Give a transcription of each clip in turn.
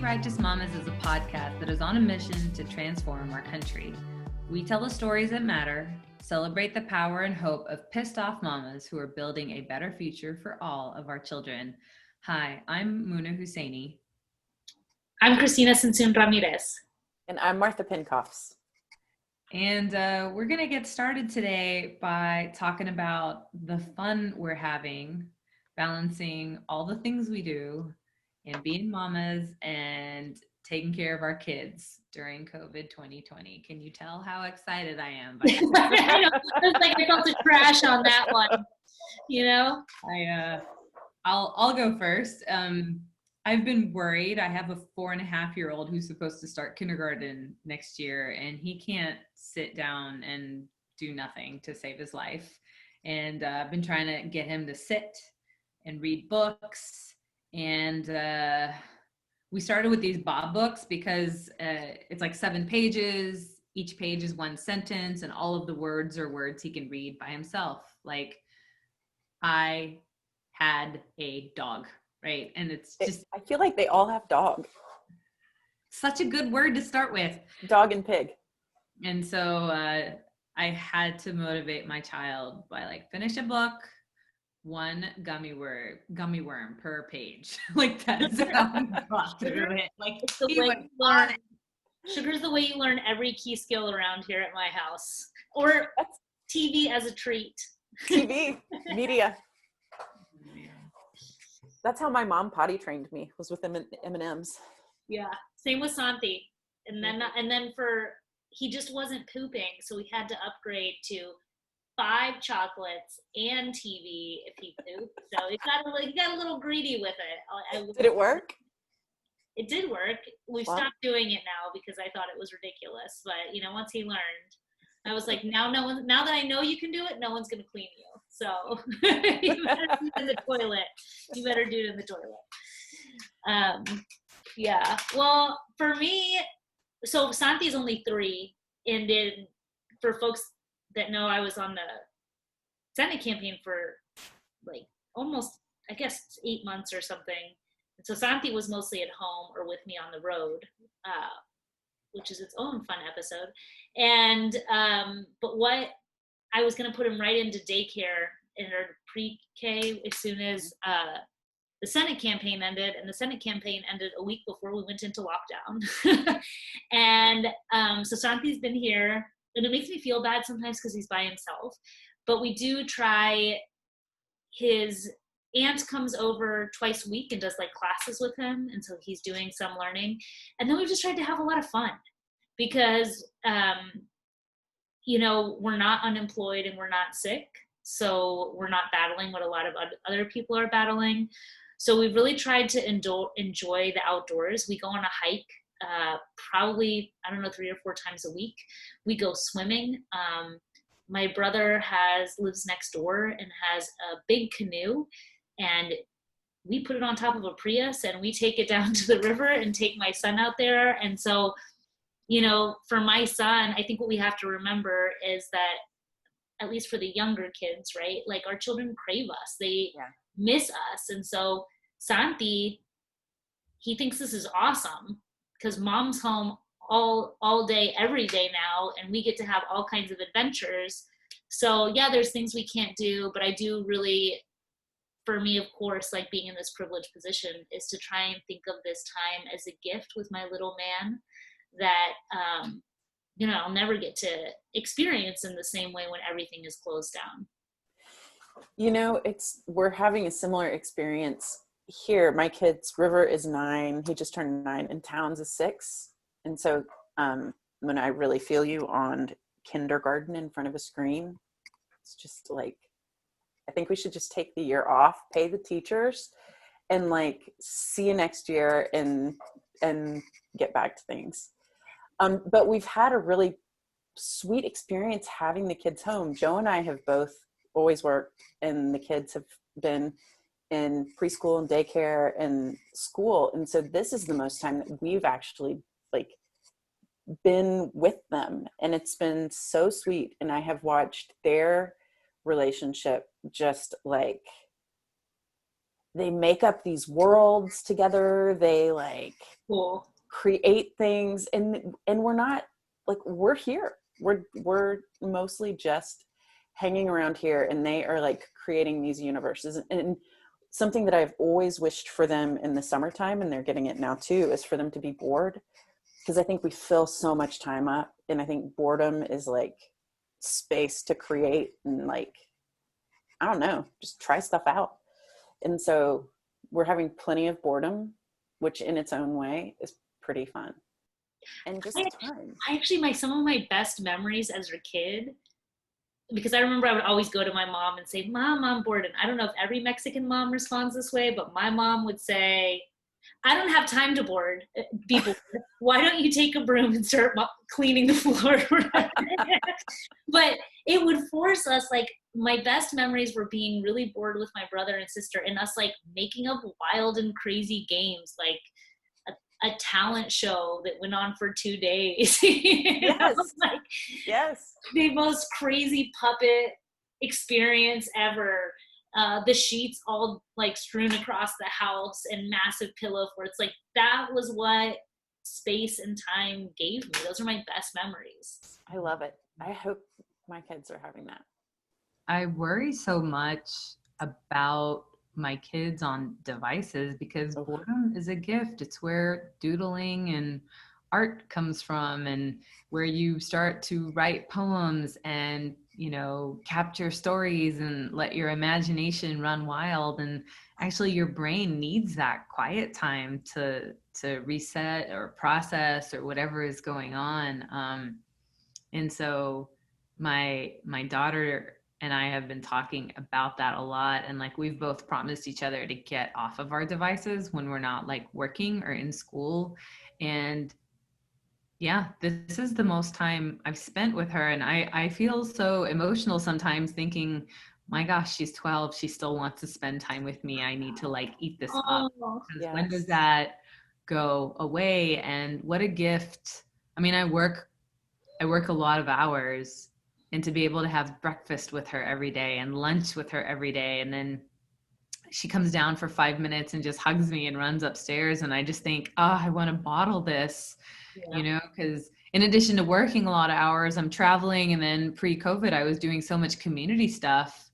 Righteous Mamas is a podcast that is on a mission to transform our country. We tell the stories that matter, celebrate the power and hope of pissed off mamas who are building a better future for all of our children. Hi, I'm Muna Husseini. I'm Christina Sensun Ramirez. And I'm Martha Pincoffs. And we're going to get started today by talking about the fun we're having, balancing all the things we do and being mamas and taking care of our kids during COVID 2020. Can you tell how excited I am? I know. It's like I felt the crash on that one, you know? I'll go first. I've been worried. I have a 4.5-year-old who's supposed to start kindergarten next year, and he can't sit down and do nothing to save his life. And I've been trying to get him to sit and read books. And we started with these Bob books because it's like 7 pages. Each page is 1 sentence, and all of the words are words he can read by himself. Like, I had a dog, right? And it's just... I feel like they all have dog. Such a good word to start with. Dog and pig. And so I had to motivate my child by like, finish a book, 1 gummy worm per page. Like, that's how we got through it. Like, it's the way you learn. Sugar's the way you learn every key skill around here at my house. Or TV as a treat. TV, media. That's how my mom potty trained me, was with M&Ms. Yeah, same with Santi. And then he just wasn't pooping, so we had to upgrade to 5 chocolates and TV if he pooped. So he got a little greedy with it. Did it work? It did work. We've Wow. stopped doing it now because I thought it was ridiculous. But once he learned, I was like, now that I know you can do it, no one's gonna clean you. So you better do it in the toilet. You better do it in the toilet. Yeah. Well, for me, so Santi's only 3, and for folks that know, I was on the Senate campaign for like almost, I guess, 8 months or something. And so Santi was mostly at home or with me on the road, which is its own fun episode. And but what I was going to put him right into daycare in our pre-K as soon as the Senate campaign ended, and the Senate campaign ended a week before we went into lockdown. And so Santi's been here, and it makes me feel bad sometimes because he's by himself. But we do try. His aunt comes over twice a week and does like classes with him, and so he's doing some learning. And then we just tried to have a lot of fun because we're not unemployed and we're not sick, so we're not battling what a lot of other people are battling. So we've really tried to enjoy the outdoors. We go on a hike probably, 3 or 4 times a week. We go swimming. My brother lives next door and has a big canoe, and we put it on top of a Prius and we take it down to the river and take my son out there. And so, for my son, I think what we have to remember is that, at least for the younger kids, right? Like, our children crave us. They miss us. And so Santi, he thinks this is awesome because mom's home all day, every day now, and we get to have all kinds of adventures. So yeah, there's things we can't do, but I do really, for me, of course, like being in this privileged position, is to try and think of this time as a gift with my little man that I'll never get to experience in the same way when everything is closed down. We're having a similar experience here. My kid's River is 9. He just turned 9, and Towns is 6. And so when I really feel you on kindergarten in front of a screen, it's just like, I think we should just take the year off, pay the teachers, and like, see you next year and get back to things. But we've had a really sweet experience having the kids home. Joe and I have both always worked, and the kids have been in preschool and daycare and school. And so this is the most time that we've actually been with them, and it's been so sweet. And I have watched their relationship just they make up these worlds together. They like Cool. create things, and we're not like, we're here. We're mostly just hanging around here, and they are like creating these universes. And something that I've always wished for them in the summertime, and they're getting it now too, is for them to be bored, because I think we fill so much time up, and I think boredom is like space to create and like, I don't know, just try stuff out. And so we're having plenty of boredom, which in its own way is pretty fun. And just time. I actually, some of my best memories as a kid, because I remember I would always go to my mom and say, Mom, I'm bored. And I don't know if every Mexican mom responds this way, but my mom would say, I don't have time to board people. Why don't you take a broom and start cleaning the floor? But it would force us, like, my best memories were being really bored with my brother and sister, and us like making up wild and crazy games, like a talent show that went on for 2 days. Yes. Like, Yes. the most crazy puppet experience ever. The sheets all like strewn across the house and massive pillow forts. Like, that was what space and time gave me. Those are my best memories. I love it. I hope my kids are having that. I worry so much about my kids on devices because boredom is a gift. It's where doodling and art comes from, and where you start to write poems and, you know, capture stories and let your imagination run wild. And actually your brain needs that quiet time to reset or process or whatever is going on. And so my daughter and I have been talking about that a lot. And like, we've both promised each other to get off of our devices when we're not like working or in school. And yeah, this is the most time I've spent with her. And I feel so emotional sometimes thinking, my gosh, she's 12. She still wants to spend time with me. I need to like eat this up. Yes. When does that go away? And what a gift. I mean, I work a lot of hours, and to be able to have breakfast with her every day and lunch with her every day. And then she comes down for 5 minutes and just hugs me and runs upstairs. And I just think, oh, I want to bottle this, you know, because in addition to working a lot of hours, I'm traveling. And then pre-COVID, I was doing so much community stuff.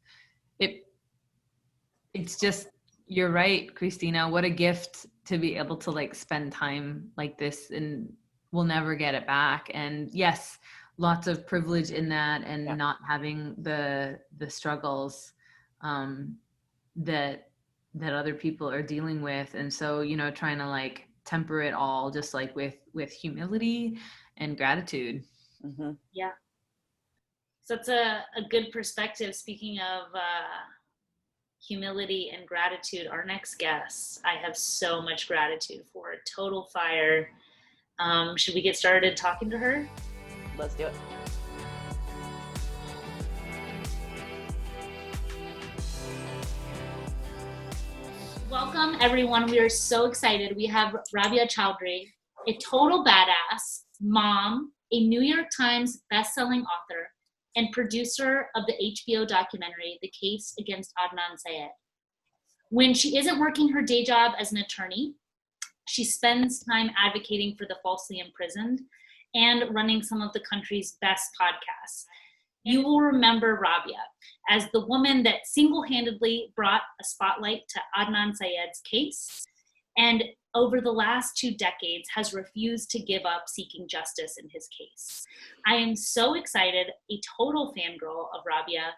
It's just, you're right, Christina, what a gift to be able to like spend time like this, and we'll never get it back. And yes, lots of privilege in that, and not having the struggles that other people are dealing with. And so, you know, trying to like temper it all just like with humility and gratitude. Mm-hmm. Yeah. So it's a good perspective. Speaking of humility and gratitude, our next guest, I have so much gratitude for. Total fire. Should we get started talking to her? Let's do it. Welcome, everyone. We are so excited. We have Rabia Chaudry, a total badass, mom, a New York Times bestselling author, and producer of the HBO documentary, The Case Against Adnan Syed. When she isn't working her day job as an attorney, she spends time advocating for the falsely imprisoned and running some of the country's best podcasts. You will remember Rabia as the woman that single-handedly brought a spotlight to Adnan Syed's case, and over the last 2 decades has refused to give up seeking justice in his case. I am so excited, a total fangirl of Rabia.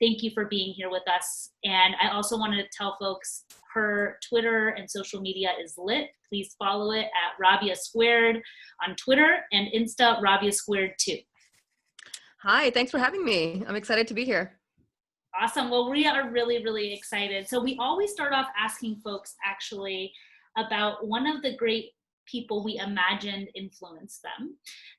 Thank you for being here with us. And I also wanted to tell folks her Twitter and social media is lit. Please follow it at Rabia Squared on Twitter, and Insta Rabia Squared 2. Hi, thanks for having me. I'm excited to be here. Awesome. Well, we are really, really excited. So we always start off asking folks actually about one of the great people we imagined influenced them.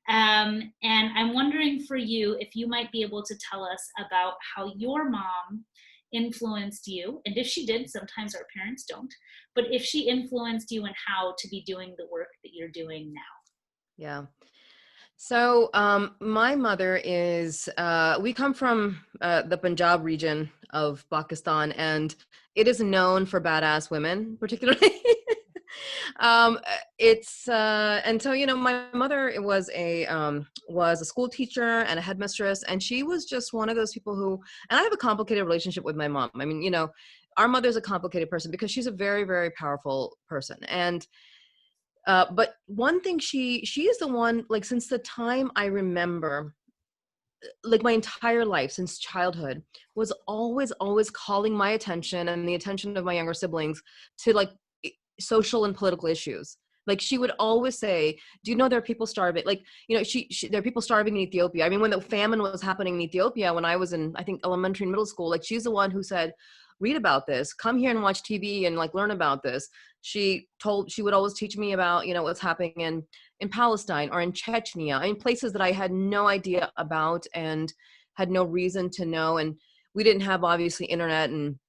And I'm wondering for you, if you might be able to tell us about how your mom influenced you. And if she did, sometimes our parents don't, but if she influenced you and how to be doing the work that you're doing now. Yeah. My mother is, we come from the Punjab region of Pakistan, and it is known for badass women, particularly. um, and so, my mother was a school teacher and a headmistress, and she was just one of those people who, and I have a complicated relationship with my mom. I mean, our mother's a complicated person because she's a very, very powerful person. And but one thing she is the one, like, since the time I remember, like my entire life since childhood, was always calling my attention and the attention of my younger siblings to, like, social and political issues. Like, she would always say, do you know there are people starving? Like, there are people starving in Ethiopia. I mean, when the famine was happening in Ethiopia, when I was in, I think, elementary and middle school, like, she's the one who said, read about this, come here and watch TV and, like, learn about this. She would always teach me about, what's happening in Palestine or in Chechnya. I mean, places that I had no idea about and had no reason to know. And we didn't have, obviously, internet and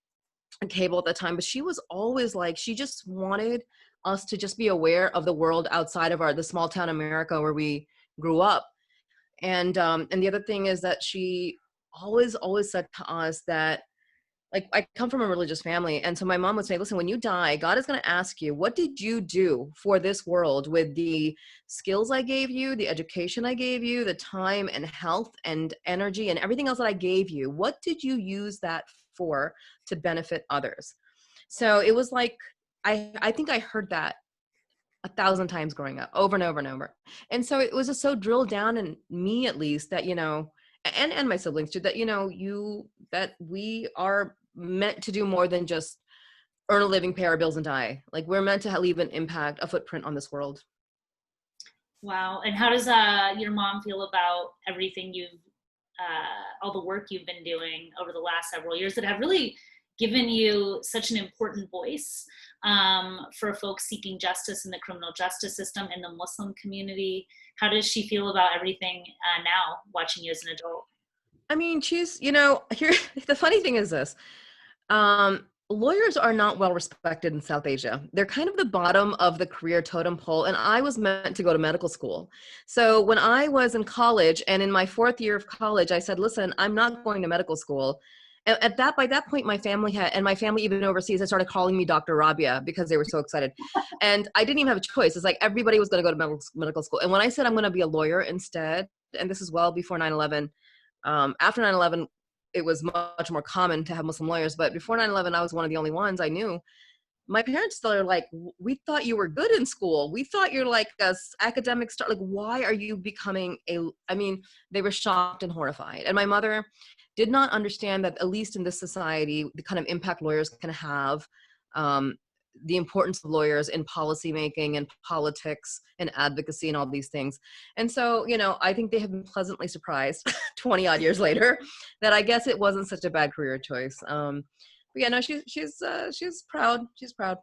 cable at the time, but she was always like, she just wanted us to just be aware of the world outside of the small town America where we grew up. And the other thing is that she always said to us that, like, I come from a religious family. And so my mom would say, listen, when you die, God is going to ask you, what did you do for this world with the skills I gave you, the education I gave you, the time and health and energy and everything else that I gave you? What did you use that for to benefit others? So it was like, I think I heard that 1,000 times growing up, over and over and over. And so it was just so drilled down in me, at least, that, and my siblings too, that, that we are meant to do more than just earn a living, pay our bills, and die. Like, we're meant to leave an impact, a footprint on this world. Wow. And how does your mom feel about everything all the work you've been doing over the last several years that have really given you such an important voice for folks seeking justice in the criminal justice system and the Muslim community? How does she feel about everything now, watching you as an adult? I mean, she's, here, the funny thing is this, lawyers are not well respected in South Asia. They're kind of the bottom of the career totem pole. And I was meant to go to medical school. So when I was in college, and in my 4th year of college, I said, listen, I'm not going to medical school. And by that point, my family even overseas, had started calling me Dr. Rabia because they were so excited. And I didn't even have a choice. It's like everybody was going to go to medical school. And when I said I'm going to be a lawyer instead, and this is well before 9/11, after 9/11, it was much more common to have Muslim lawyers. But before 9/11, I was one of the only ones I knew. My parents still are like, we thought you were good in school. We thought you're like a academic star. Like, why are you becoming they were shocked and horrified. And my mother did not understand that, at least in this society, the kind of impact lawyers can have, the importance of lawyers in policymaking and politics and advocacy and all these things. And so, I think they have been pleasantly surprised 20 odd years later that I guess it wasn't such a bad career choice. But yeah, no, she's proud. She's proud.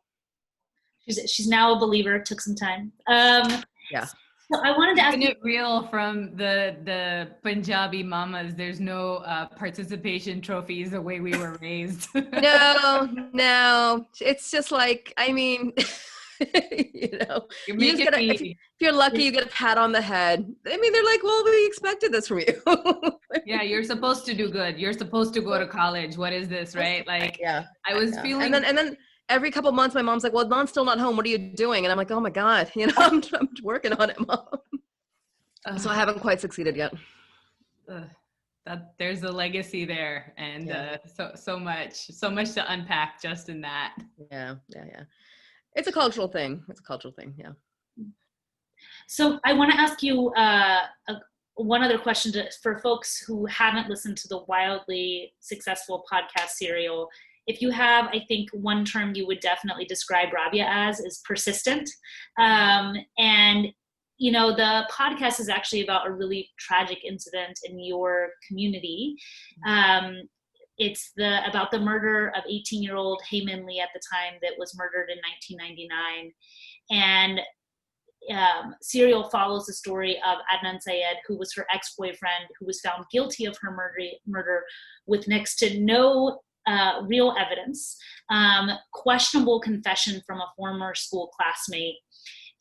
She's now a believer. Took some time. Yeah. So I wanted to ask you, it real from the Punjabi mamas. There's no participation trophies the way we were raised. No. It's just like, I mean, if you're lucky, you get a pat on the head. I mean, they're like, well, we expected this from you. Yeah, you're supposed to do good. You're supposed to go to college. What is this, right? Like, yeah, I was feeling. And then every couple months, my mom's like, well, Mom's still not home. What are you doing? And I'm like, oh my God, I'm working on it, Mom. So I haven't quite succeeded yet. That there's a legacy there, and so much to unpack just in that. Yeah. It's a cultural thing. Yeah. So I want to ask you one other question for folks who haven't listened to the wildly successful podcast serial. If you have, I think one term you would definitely describe Rabia as is persistent. And, the podcast is actually about a really tragic incident in your community. It's about the murder of 18-year-old Heyman Lee at the time that was murdered in 1999. And serial follows the story of Adnan Syed, who was her ex-boyfriend, who was found guilty of her murder with next to no real evidence, questionable confession from a former school classmate.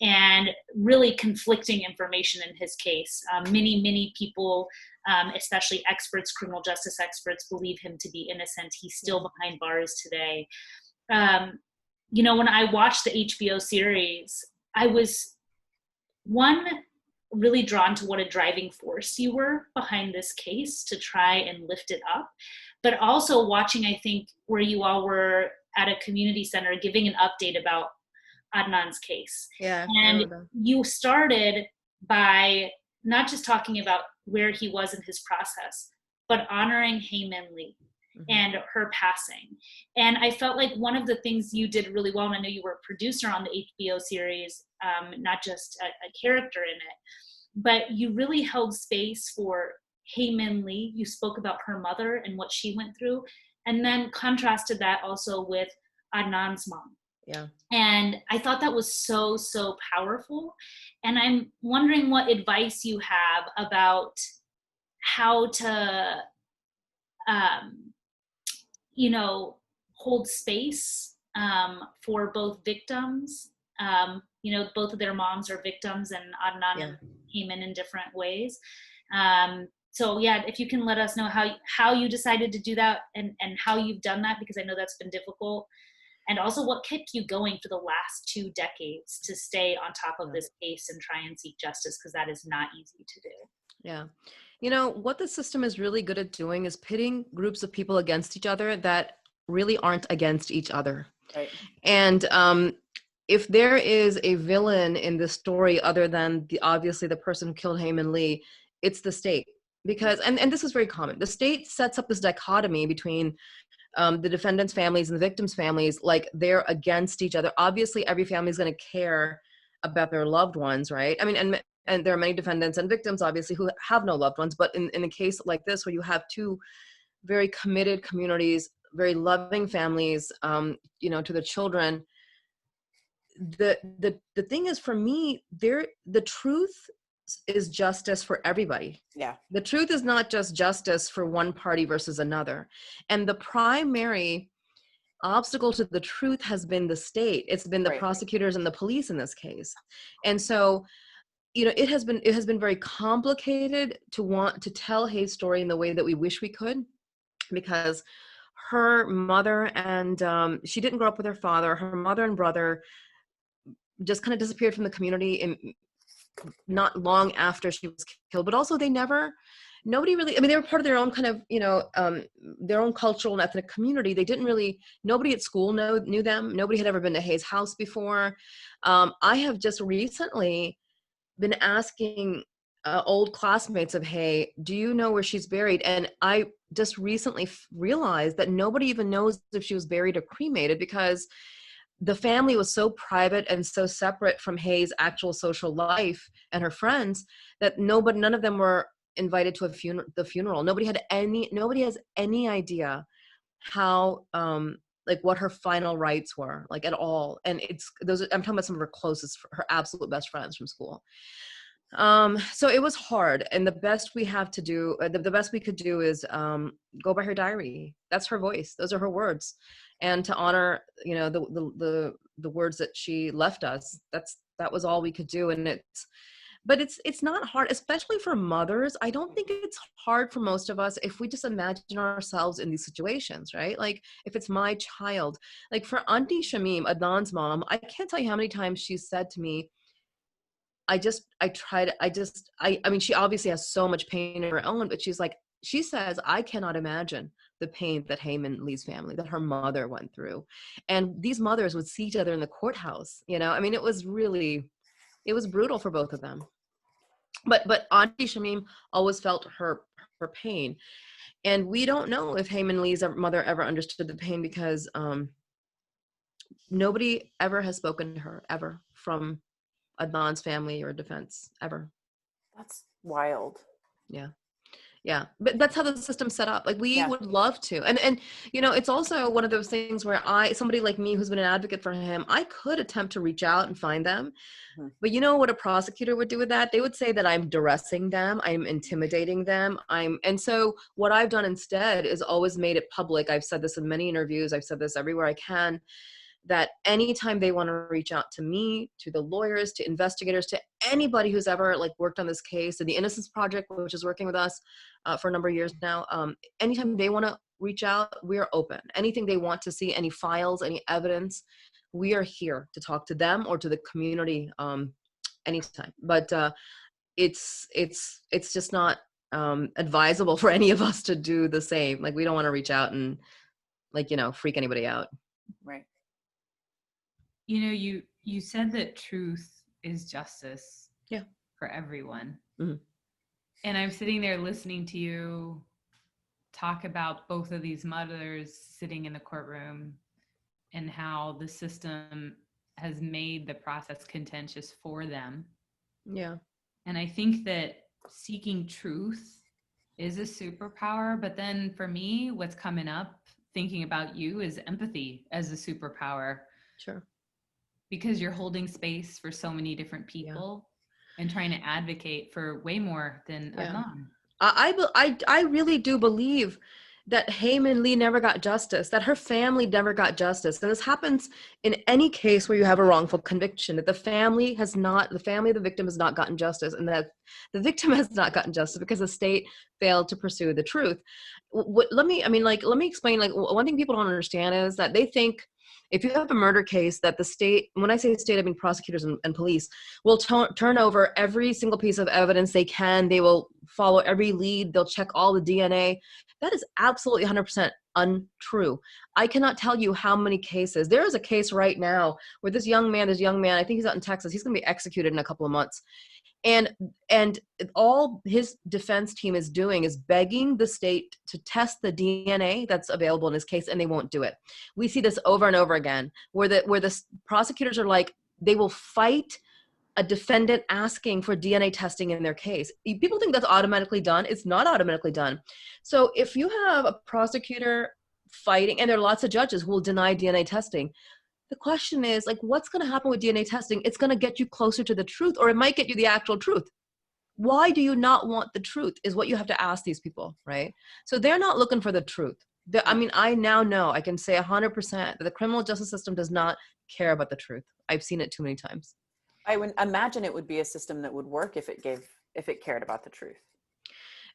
and really conflicting information in his case. Many people, especially experts, criminal justice experts, believe him to be innocent. He's still behind bars today. When I watched the HBO series, I was really drawn to what a driving force you were behind this case to try and lift it up, but also watching, I think, where you all were at a community center giving an update about Adnan's case. Yeah. And you started by not just talking about where he was in his process, but honoring Hae Min Lee and her passing. And I felt like one of the things you did really well, and I know you were a producer on the HBO series, not just a character in it, but you really held space for Hae Min Lee. You spoke about her mother and what she went through, and then contrasted that also with Adnan's mom. Yeah. And I thought that was so, so powerful. And I'm wondering what advice you have about how to, hold space for both victims. Both of their moms are victims, and Adnan and Hae Min in different ways. So yeah, if you can let us know how you decided to do that and how you've done that, because I know that's been difficult. And also what kept you going for the last 2 decades to stay on top of this case and try and seek justice, because that is not easy to do. Yeah. What the system is really good at doing is pitting groups of people against each other that really aren't against each other. Right. And if there is a villain in this story other than obviously the person who killed Hae Min Lee, it's the state. Because, and this is very common, the state sets up this dichotomy between the defendants' families and the victims' families, like they're against each other. Obviously, every family is going to care about their loved ones, right? I mean, and there are many defendants and victims, obviously, who have no loved ones. But in a case like this, where you have 2 very committed communities, very loving families, to the children, the thing is, for me, the truth is justice for everybody. Yeah. The truth is not just justice for one party versus another. And the primary obstacle to the truth has been the state. It's been the prosecutors and the police in this case. And so, it has been very complicated to want to tell Hae's story in the way that we wish we could, because her mother and she didn't grow up with her father. Her mother and brother just kind of disappeared from the community in not long after she was killed. But also nobody really, I mean, they were part of their own kind of, their own cultural and ethnic community. They didn't really, nobody at school knew them. Nobody had ever been to Hae's house before. I have just recently been asking old classmates of Hae, do you know where she's buried? And I just recently realized that nobody even knows if she was buried or cremated, because the family was so private and so separate from Hae's actual social life and her friends that none of them were invited to the funeral. Nobody has any idea how, like what her final rites were, like at all. And I'm talking about some of her closest, her absolute best friends from school. So it was hard, and the best we have to do, the best we could do is go by her diary. That's her voice. Those are her words, and to honor, the words that she left us. That was all we could do, and it's not hard, especially for mothers. I don't think it's hard for most of us if we just imagine ourselves in these situations, right? Like if it's my child, like for Auntie Shamim, Adnan's mom, I can't tell you how many times she said to me, I mean, she obviously has so much pain of her own, but she says, I cannot imagine the pain that Hae Min Lee's family, that her mother went through. And these mothers would see each other in the courthouse, I mean, it was brutal for both of them. But Auntie Shamim always felt her pain. And we don't know if Hae Min Lee's mother ever understood the pain, because nobody ever has spoken to her, ever, from Adnan's family or defense, ever. That's wild. Yeah. But that's how the system's set up. Like we would love to. And it's also one of those things where somebody like me who's been an advocate for him, I could attempt to reach out and find them. Mm-hmm. But you know what a prosecutor would do with that? They would say that I'm duressing them, I'm intimidating them. And so what I've done instead is always made it public. I've said this in many interviews, I've said this everywhere I can, that anytime they want to reach out to me, to the lawyers, to investigators, to anybody who's ever like worked on this case, and the Innocence Project, which is working with us for a number of years now, anytime they want to reach out, we're open. Anything they want to see, any files, any evidence, we are here to talk to them or to the community anytime. But it's just not advisable for any of us to do the same. Like, we don't want to reach out and like, freak anybody out. Right. You said that truth is justice. Yeah. For everyone. Mm-hmm. And I'm sitting there listening to you talk about both of these mothers sitting in the courtroom and how the system has made the process contentious for them. Yeah. And I think that seeking truth is a superpower. But then for me, what's coming up thinking about you is empathy as a superpower. Sure. Because you're holding space for so many different people and trying to advocate for way more than Adnan. I really do believe that Heyman Lee never got justice, that her family never got justice. And this happens in any case where you have a wrongful conviction, that the family of the victim has not gotten justice, and that the victim has not gotten justice because the state failed to pursue the truth. Let me explain, like, one thing people don't understand is that they think if you have a murder case that the state, when I say state, I mean prosecutors and police, will turn over every single piece of evidence they can. They will follow every lead. They'll check all the DNA. That is absolutely 100% untrue. I cannot tell you how many cases. There is a case right now where this young man, I think he's out in Texas, he's going to be executed in a couple of months. And all his defense team is doing is begging the state to test the DNA that's available in his case, and they won't do it. We see this over and over again, where the prosecutors are like, they will fight a defendant asking for DNA testing in their case. People think that's automatically done. It's not automatically done. So if you have a prosecutor fighting, and there are lots of judges who will deny DNA testing, the question is, like, what's going to happen with DNA testing? It's going to get you closer to the truth, or it might get you the actual truth. Why do you not want the truth is what you have to ask these people, right? So they're not looking for the truth. I now know, I can say 100% that the criminal justice system does not care about the truth. I've seen it too many times. I would imagine it would be a system that would work if it cared about the truth.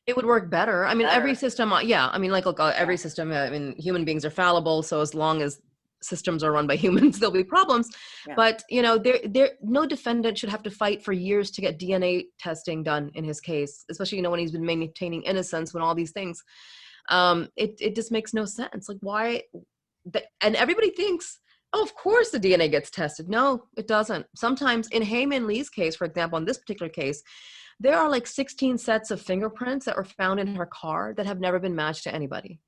It would work better. I mean, every system, every system, human beings are fallible. So as long as systems are run by humans, there'll be problems. Yeah. But, no defendant should have to fight for years to get DNA testing done in his case, especially, when he's been maintaining innocence, when all these things, it just makes no sense. Like, why? And everybody thinks, oh, of course the DNA gets tested. No, it doesn't. Sometimes in Heyman Lee's case, for example, in this particular case, there are like 16 sets of fingerprints that were found in her car that have never been matched to anybody.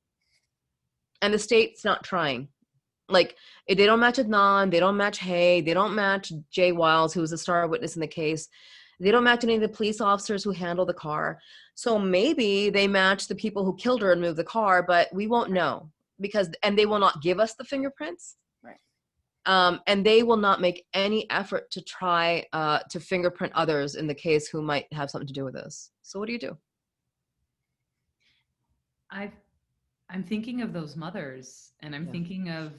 And the state's not trying. Like, they don't match Adnan, they don't match Hay, they don't match Jay Wiles, who was a star witness in the case. They don't match any of the police officers who handled the car. So maybe they match the people who killed her and moved the car, but we won't know and they will not give us the fingerprints. Right. And they will not make any effort to try to fingerprint others in the case who might have something to do with this. So what do you do? I'm thinking of those mothers, and I'm thinking of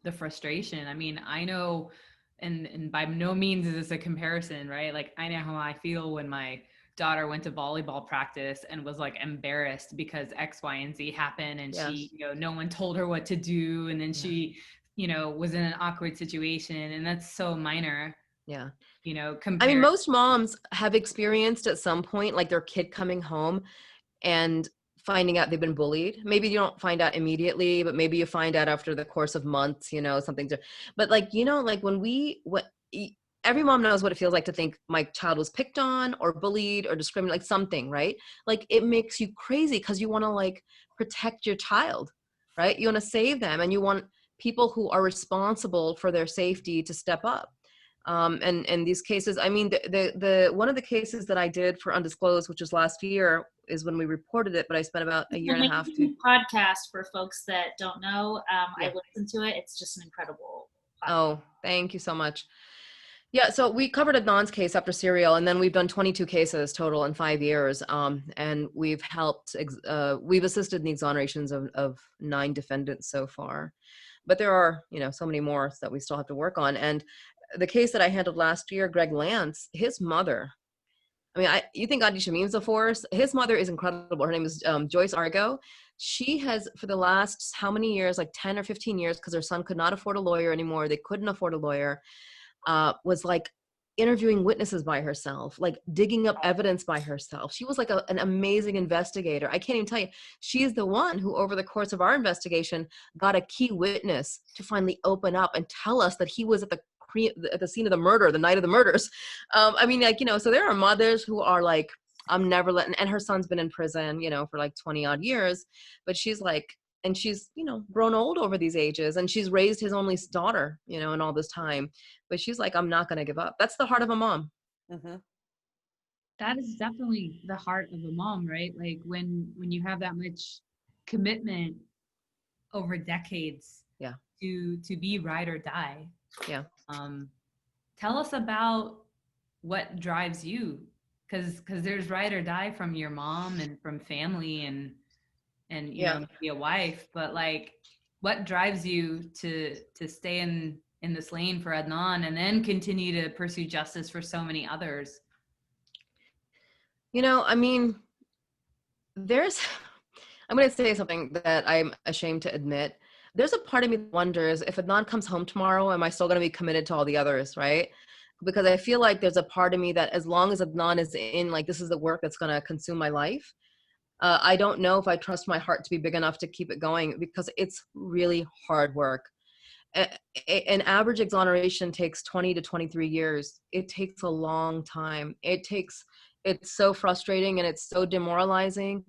the frustration. I mean, I know, and by no means is this a comparison, right? Like, I know how I feel when my daughter went to volleyball practice and was like embarrassed because X, Y, and Z happened, and she, no one told her what to do, and then she, was in an awkward situation, and that's so minor. Yeah. I mean, most moms have experienced at some point, like, their kid coming home and finding out they've been bullied. Maybe you don't find out immediately, but maybe you find out after the course of months, but every mom knows what it feels like to think my child was picked on or bullied or discriminated, like something, right? Like, it makes you crazy because you want to, like, protect your child, right? You want to save them, and you want people who are responsible for their safety to step up. And these cases, I mean, the one of the cases that I did for Undisclosed, which was last year, is when we reported it, but I spent about a year and a half to podcast for folks that don't know. I listened to it. It's just an incredible podcast. Oh, thank you so much. Yeah, so we covered Adnan's case after Serial, and then we've done 22 cases total in 5 years. And we've assisted in the exonerations of 9 defendants so far. But there are, so many more that we still have to work on. And the case that I handled last year, Greg Lance, his mother, I mean, you think Adi Shamim's a force? His mother is incredible. Her name is Joyce Argo. She has, for the last how many years, like 10 or 15 years, because her son could not afford a lawyer anymore. They couldn't afford a lawyer. Was like interviewing witnesses by herself, like digging up evidence by herself. She was like an amazing investigator. I can't even tell you. She is the one who, over the course of our investigation, got a key witness to finally open up and tell us that he was at the scene of the murder, the night of the murders. I mean, like, so there are mothers who are like, I'm never letting, and her son's been in prison, for like 20 odd years, but she's like, and she's, grown old over these ages, and she's raised his only daughter, in all this time. But she's like, I'm not going to give up. That's the heart of a mom. Mm-hmm. That is definitely the heart of a mom, right? Like when you have that much commitment over decades, yeah, to be ride or die. Yeah. Tell us about what drives you, because there's ride or die from your mom and from family and be a wife, but like, what drives you to stay in this lane for Adnan and then continue to pursue justice for so many others? I mean, I'm going to say something that I'm ashamed to admit. There's a part of me that wonders, if Adnan comes home tomorrow, am I still going to be committed to all the others, right? Because I feel like there's a part of me that, as long as Adnan is in, like, this is the work that's going to consume my life, I don't know if I trust my heart to be big enough to keep it going, because it's really hard work. An average exoneration takes 20 to 23 years. It takes a long time. It's so frustrating and it's so demoralizing.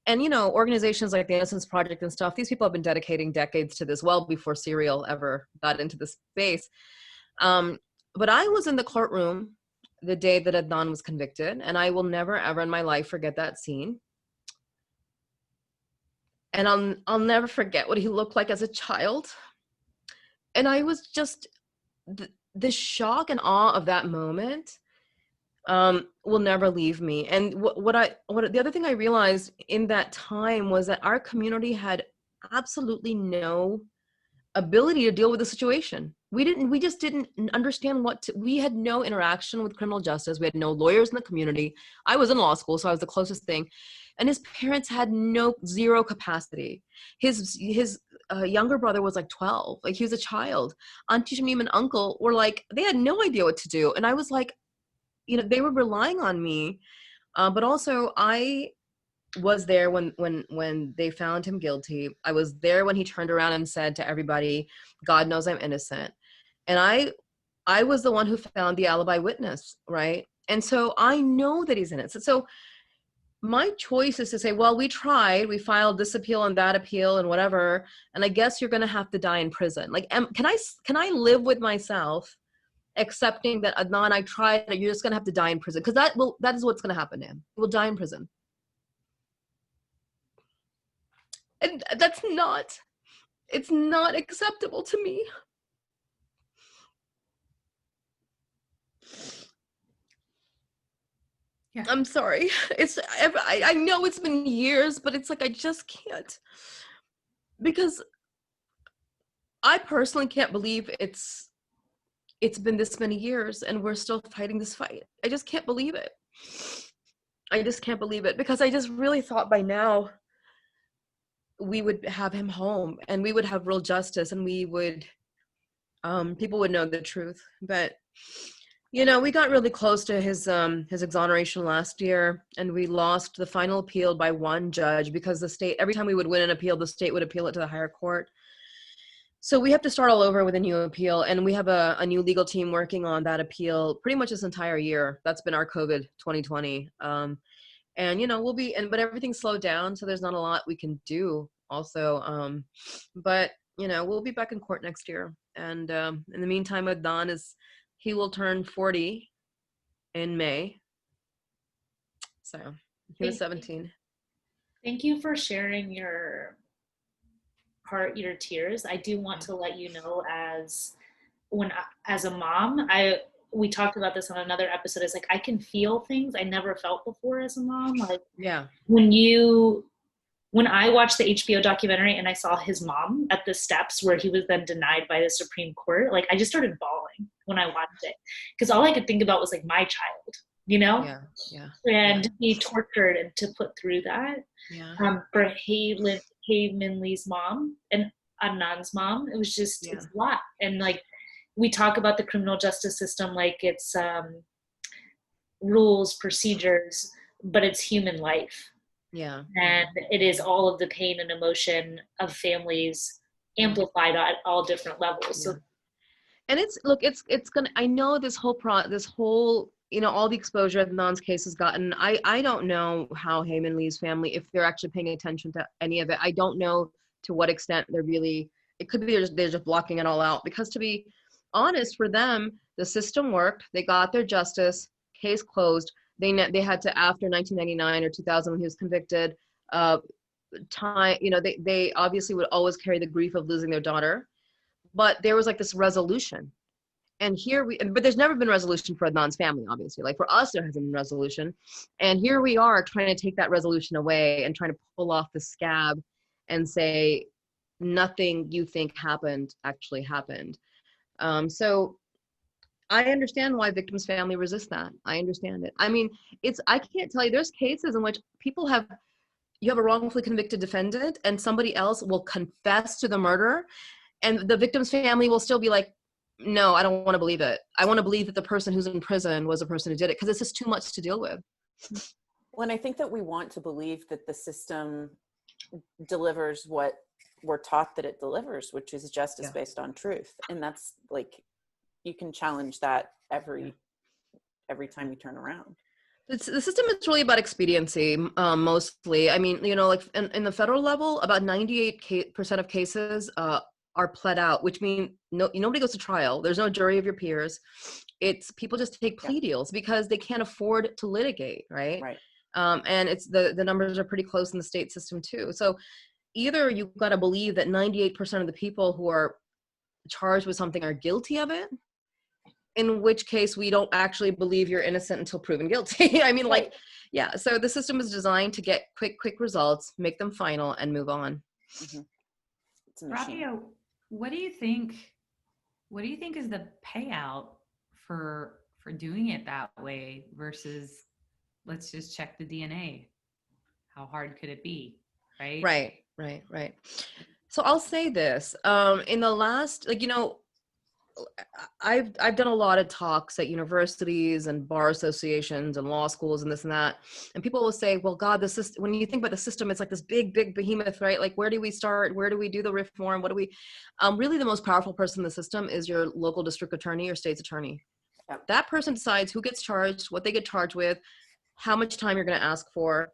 And, organizations like the Innocence Project and stuff, these people have been dedicating decades to this, well before Serial ever got into the space. But I was in the courtroom the day that Adnan was convicted, and I will never, ever in my life forget that scene. And I'll never forget what he looked like as a child. And I was just, the shock and awe of that moment will never leave me. And the other thing I realized in that time was that our community had absolutely no ability to deal with the situation. We just didn't understand we had no interaction with criminal justice. We had no lawyers in the community. I was in law school, so I was the closest thing. And his parents had zero capacity. His younger brother was like 12, like he was a child. Auntie Shamim and uncle were like, they had no idea what to do. And I was like, they were relying on me. But also I was there when they found him guilty. I was there when he turned around and said to everybody, God knows I'm innocent. And I was the one who found the alibi witness, right? And so I know that he's innocent. So my choice is to say, well, we tried, we filed this appeal and that appeal and whatever, and I guess you're going to have to die in prison. Like, can I live with myself accepting that, Adnan, I tried, you're just going to have to die in prison? Because that is what's going to happen to him. He will die in prison. And it's not acceptable to me. Yeah. I'm sorry. I know it's been years, but it's like, I just can't, because I personally can't believe it's been this many years and we're still fighting this fight. I just can't believe it. Because I just really thought by now we would have him home and we would have real justice and we would, people would know the truth. But, we got really close to his exoneration last year, and we lost the final appeal by one judge because the state, every time we would win an appeal, the state would appeal it to the higher court. So we have to start all over with a new appeal, and we have a new legal team working on that appeal pretty much this entire year. That's been our COVID 2020. And, but everything's slowed down, so there's not a lot we can do also. But, we'll be back in court next year. And in the meantime, Adnan he will turn 40 in May. So he was 17. Thank you for sharing your heart, your tears. I do want to let you know, as a mom, we talked about this on another episode, is like, I can feel things I never felt before as a mom. Like Yeah. when I watched the HBO documentary and I saw his mom at the steps where he was then denied by the Supreme Court, like I just started bawling when I watched it, because all I could think about was like my child, you know? Yeah. Yeah. And be tortured and to put through that. Yeah. For Min Lee's mom and Adnan's mom, it was just, it's a lot. And like, we talk about the criminal justice system like it's rules, procedures, but it's human life. Yeah. And it is all of the pain and emotion of families amplified at all different levels. So, and it's gonna, I know this whole all the exposure Adnan's case has gotten, I don't know how Hae Min Lee's family, if they're actually paying attention to any of it. I don't know to what extent they're really, it could be they're just blocking it all out, because to be honest, for them, the system worked, they got their justice, case closed. They had to, after 1999 or 2000 when he was convicted, they obviously would always carry the grief of losing their daughter, but there was like this resolution. And but there's never been resolution for Adnan's family, obviously. Like for us, there hasn't been resolution. And here we are trying to take that resolution away and trying to pull off the scab and say, nothing you think happened actually happened. So I understand why victims' family resist that. I understand it. I mean, I can't tell you, there's cases in which you have a wrongfully convicted defendant and somebody else will confess to the murder, and the victim's family will still be like, no, I don't want to believe it. I want to believe that the person who's in prison was the person who did it, because it's just too much to deal with. Well, and I think that we want to believe that the system delivers what we're taught that it delivers, which is justice based on truth. And that's like, you can challenge that every time you turn around. The system is really about expediency, mostly. I mean, like in the federal level, about 98% of cases are pled out, which means nobody goes to trial. There's no jury of your peers. It's people just take plea deals because they can't afford to litigate, right? Right. And it's the numbers are pretty close in the state system too. So either you've got to believe that 98% of the people who are charged with something are guilty of it, in which case we don't actually believe you're innocent until proven guilty. I mean, like, yeah. So the system is designed to get quick results, make them final, and move on. Mm-hmm. It's a machine. Rabia, what do you think is the payout for doing it that way versus let's just check the DNA? How hard could it be? Right. So I'll say this, in the last, I've done a lot of talks at universities and bar associations and law schools and this and that. And people will say, well, God, the system, when you think about the system, it's like this big behemoth, right? Like, where do we start? Where do we do the reform? What do we, really the most powerful person in the system is your local district attorney or state's attorney. Yep. That person decides who gets charged, what they get charged with, how much time you're going to ask for.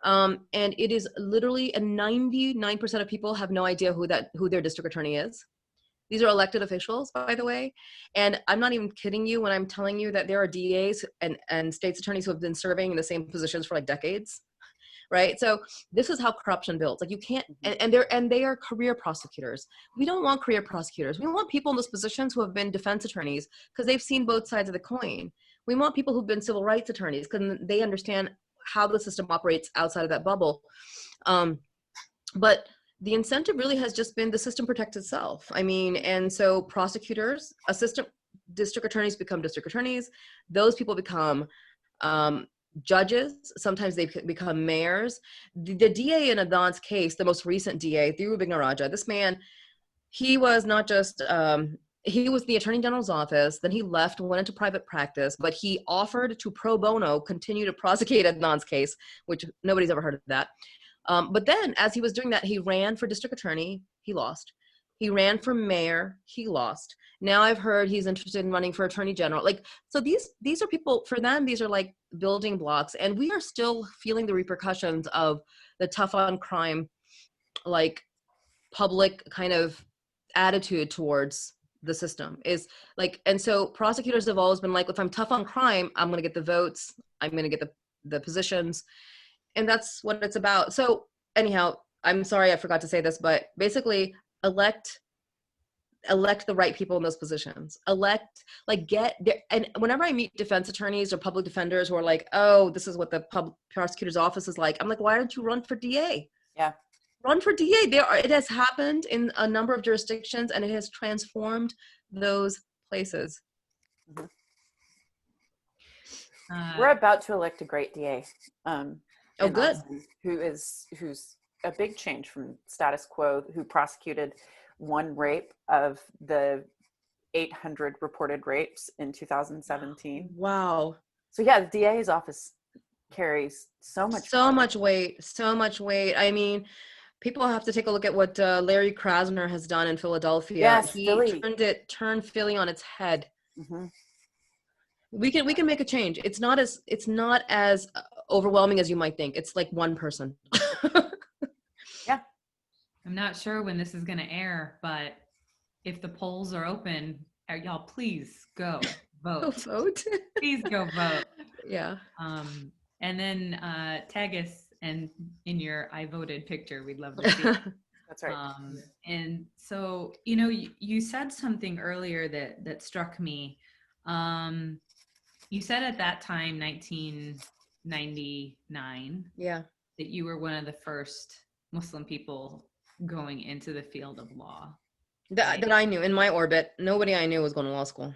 And it is literally 99% of people have no idea who their district attorney is. These are elected officials, by the way. And I'm not even kidding you when I'm telling you that there are DAs and state's attorneys who have been serving in the same positions for like decades, right? So this is how corruption builds. Like, you can't, and they are career prosecutors. We don't want career prosecutors. We want people in those positions who have been defense attorneys because they've seen both sides of the coin. We want people who've been civil rights attorneys because they understand how the system operates outside of that bubble. But the incentive really has just been the system protects itself. I mean, and so prosecutors, district attorneys become district attorneys. Those people become judges. Sometimes they become mayors. The DA in Adnan's case, the most recent DA, Dhruv Raja, this man, he was not just, he was the Attorney General's office, then he left and went into private practice, but he offered to pro bono continue to prosecute Adnan's case, which nobody's ever heard of that. But then as he was doing that, he ran for district attorney, he lost. He ran for mayor, he lost. Now I've heard he's interested in running for attorney general. Like, so these are people, for them, these are like building blocks, and we are still feeling the repercussions of the tough on crime, like public kind of attitude towards the system is like, and so prosecutors have always been like, if I'm tough on crime, I'm going to get the votes, I'm going to get the positions. And that's what it's about. So anyhow, I'm sorry, I forgot to say this, but basically elect elect the right people in those positions. Elect, like, get there. And whenever I meet defense attorneys or public defenders who are like, oh, this is what the public prosecutor's office is like, I'm like, why don't you run for DA? Yeah. Run for DA. It has happened in a number of jurisdictions, and it has transformed those places. Mm-hmm. We're about to elect a great DA. Oh, good. Austin, who's a big change from status quo, who prosecuted one rape of the 800 reported rapes in 2017. Wow. So yeah, the DA's office carries so much weight. I mean, people have to take a look at what Larry Krasner has done in Philadelphia. Yes, he Philly. turned Philly on its head. Mm-hmm. We can make a change. It's not as overwhelming as you might think. It's like one person. Yeah. I'm not sure when this is going to air, but if the polls are open, y'all please go vote. Go vote. Please go vote. Yeah. And then tag us and in your I voted picture. We'd love to see it. That's right. And so, you said something earlier that struck me. You said at that time, 1999, yeah, that you were one of the first Muslim people going into the field of law. That I knew in my orbit. Nobody I knew was going to law school.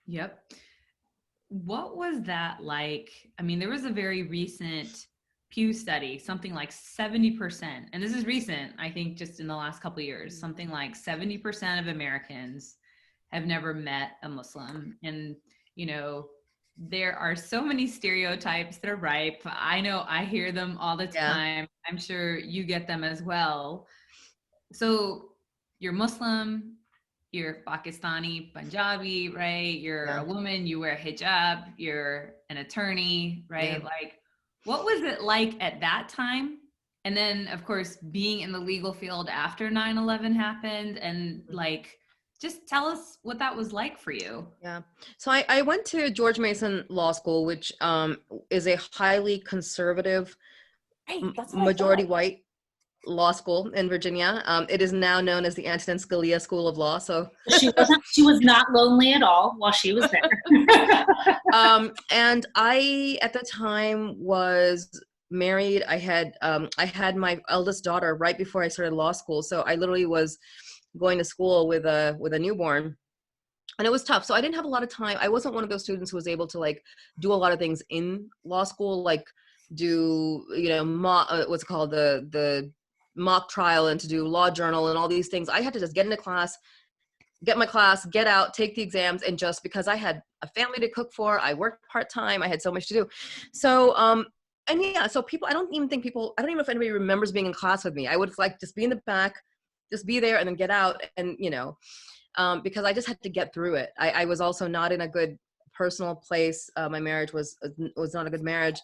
Yep. What was that like? I mean, there was a very recent Pew study, something like 70%, and this is recent, I think just in the last couple of years, something like 70% of Americans have never met a Muslim. And, there are so many stereotypes that are ripe. I know I hear them all the time. I'm sure you get them as well. So you're Muslim, you're Pakistani, Punjabi, right? You're a woman, you wear hijab, you're an attorney, right? Yeah. Like, what was it like at that time? And then, of course, being in the legal field after 9/11 happened, and like, just tell us what that was like for you. Yeah. So I went to George Mason Law School, which is a highly conservative, majority white law school in Virginia. It is now known as the Antonin Scalia School of Law. So she was not lonely at all while she was there. And I, at the time, was married. I had my eldest daughter right before I started law school. So I literally was going to school with a newborn, and it was tough. So I didn't have a lot of time. I wasn't one of those students who was able to like do a lot of things in law school, like do what's it called, the mock trial, and to do law journal and all these things. I had to just get into class, get my class, get out, take the exams, and just because I had a family to cook for, I worked part-time, I had so much to do. So so people, I don't even know if anybody remembers being in class with me. I would like just be in the back, just be there, and then get out, and because I just had to get through it. I was also not in a good personal place. My marriage was not a good marriage,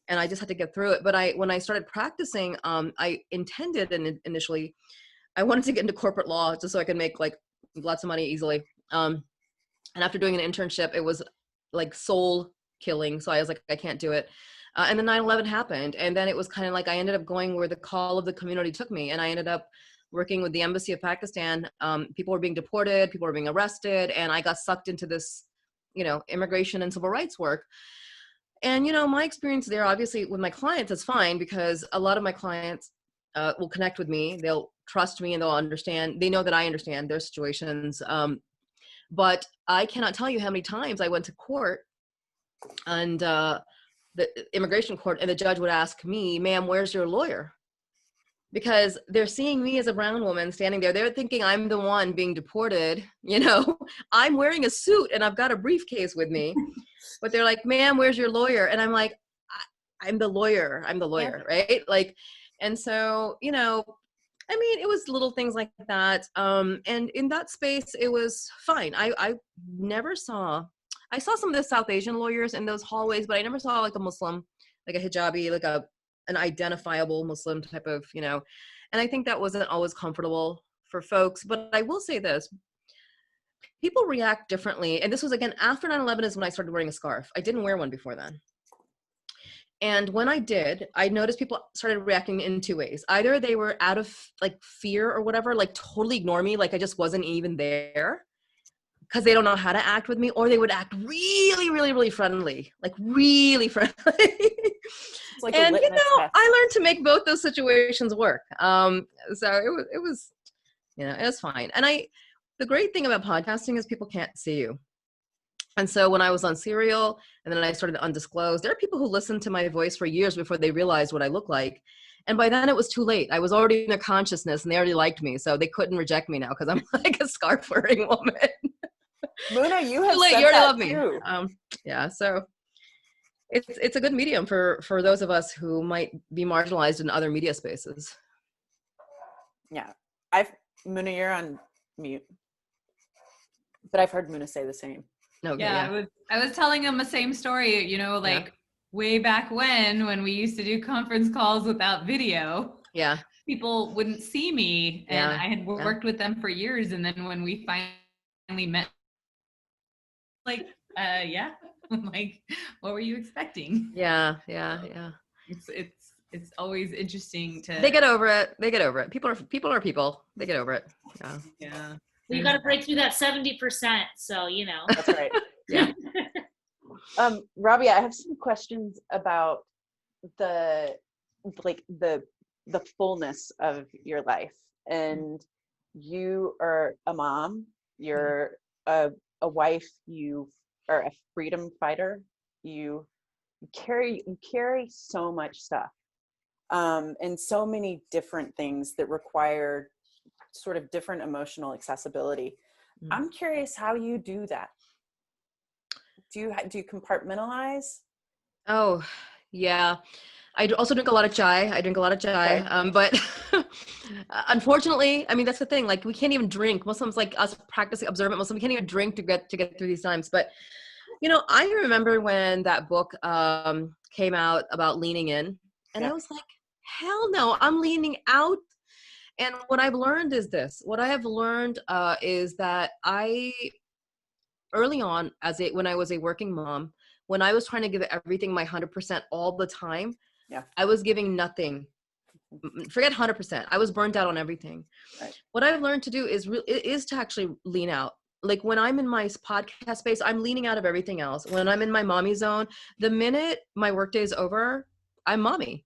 and I just had to get through it. But when I started practicing, I intended, and initially I wanted to get into corporate law just so I could make like lots of money easily. And after doing an internship, it was like soul killing. So I was like, I can't do it. And then 9/11 happened. And then it was kind of like, I ended up going where the call of the community took me. And I ended up working with the embassy of Pakistan. People were being deported, people were being arrested. And I got sucked into this, immigration and civil rights work. And, my experience there, obviously with my clients is fine, because a lot of my clients will connect with me. They'll trust me and they'll understand. They know that I understand their situations. But I cannot tell you how many times I went to court, and the immigration court, and the judge would ask me, ma'am, where's your lawyer? Because they're seeing me as a brown woman standing there. They're thinking I'm the one being deported. I'm wearing a suit and I've got a briefcase with me, but they're like, ma'am, where's your lawyer? And I'm like, I'm the lawyer, right? Like, and so, it was little things like that. And in that space, it was fine. I saw some of the South Asian lawyers in those hallways, but I never saw like a Muslim, like a hijabi, like an identifiable Muslim type of, and I think that wasn't always comfortable for folks. But I will say this, people react differently. And this was, again, after 9/11 is when I started wearing a scarf. I didn't wear one before then. And when I did, I noticed people started reacting in two ways. Either they were out of like fear or whatever, like totally ignore me, like I just wasn't even there because they don't know how to act with me, or they would act really, really, really friendly, like really friendly. It's like a And litmus test. I learned to make both those situations work. So it was, it was fine. And the great thing about podcasting is people can't see you. And so when I was on Serial and then I started Undisclosed, there are people who listened to my voice for years before they realized what I look like. And by then it was too late. I was already in their consciousness and they already liked me. So they couldn't reject me now because I'm like a scarf wearing woman. Muna, you have Too late, said you already that love me. too. Yeah, so it's a good medium for those of us who might be marginalized in other media spaces. Yeah. Muna, you're on mute. But I've heard Muna say the same. Okay, Yeah, I was telling him the same story, like way back when we used to do conference calls without video. Yeah. People wouldn't see me, and Yeah. I had worked with them for years, and then when we finally met, like, yeah, I'm like, what were you expecting? Yeah. It's always interesting to. They get over it. People are people. They get over it. Yeah. Yeah. We got to break through that 70%. So, That's right. Yeah. Rabia, I have some questions about the fullness of your life. And you are a mom, you're a wife, you are a freedom fighter, you carry so much stuff, and so many different things that require sort of different emotional accessibility. I'm curious how you do that. Do you compartmentalize? Oh, yeah. I also drink a lot of chai. Okay. But unfortunately, I mean, that's the thing. Like, we can't even drink. Muslims, like us practicing observant Muslims, we can't even drink to get through these times. But I remember when that book came out about leaning in, and I was like, hell no, I'm leaning out. And what I've learned is this. What I have learned is that early on, when I was a working mom, when I was trying to give everything my 100% all the time, I was giving nothing. Forget 100%. I was burnt out on everything. Right. What I've learned to do is to actually lean out. Like, when I'm in my podcast space, I'm leaning out of everything else. When I'm in my mommy zone, the minute my workday is over, I'm mommy.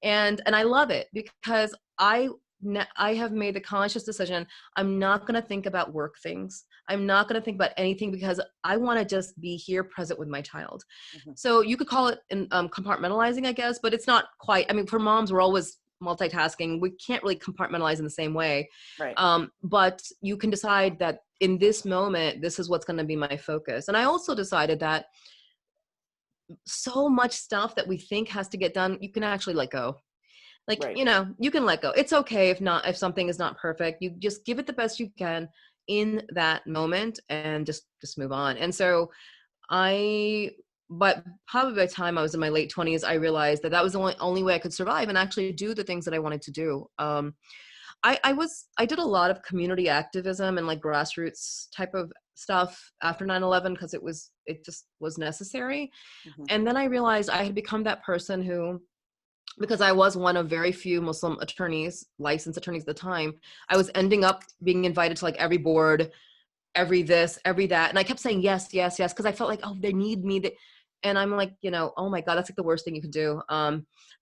And I love it because I have made the conscious decision. I'm not going to think about work things. I'm not going to think about anything because I want to just be here present with my child. Mm-hmm. So you could call it compartmentalizing, I guess, but it's not quite. I mean, for moms, we're always multitasking. We can't really compartmentalize in the same way. Right. But you can decide that in this moment, this is what's going to be my focus. And I also decided that so much stuff that we think has to get done, you can actually let go. Like, right. You can let go. It's okay if something is not perfect. You just give it the best you can in that moment and just move on. And so but probably by the time I was in my late 20s, I realized that was the only way I could survive and actually do the things that I wanted to do. I did a lot of community activism and like grassroots type of stuff after 9/11 because it just was necessary. Mm-hmm. And then I realized I had become that person who, because I was one of very few Muslim attorneys, licensed attorneys at the time, I was ending up being invited to like every board, every this, every that. And I kept saying yes, yes, yes, because I felt like, oh, they need me. And I'm like, oh my God, that's like the worst thing you can do.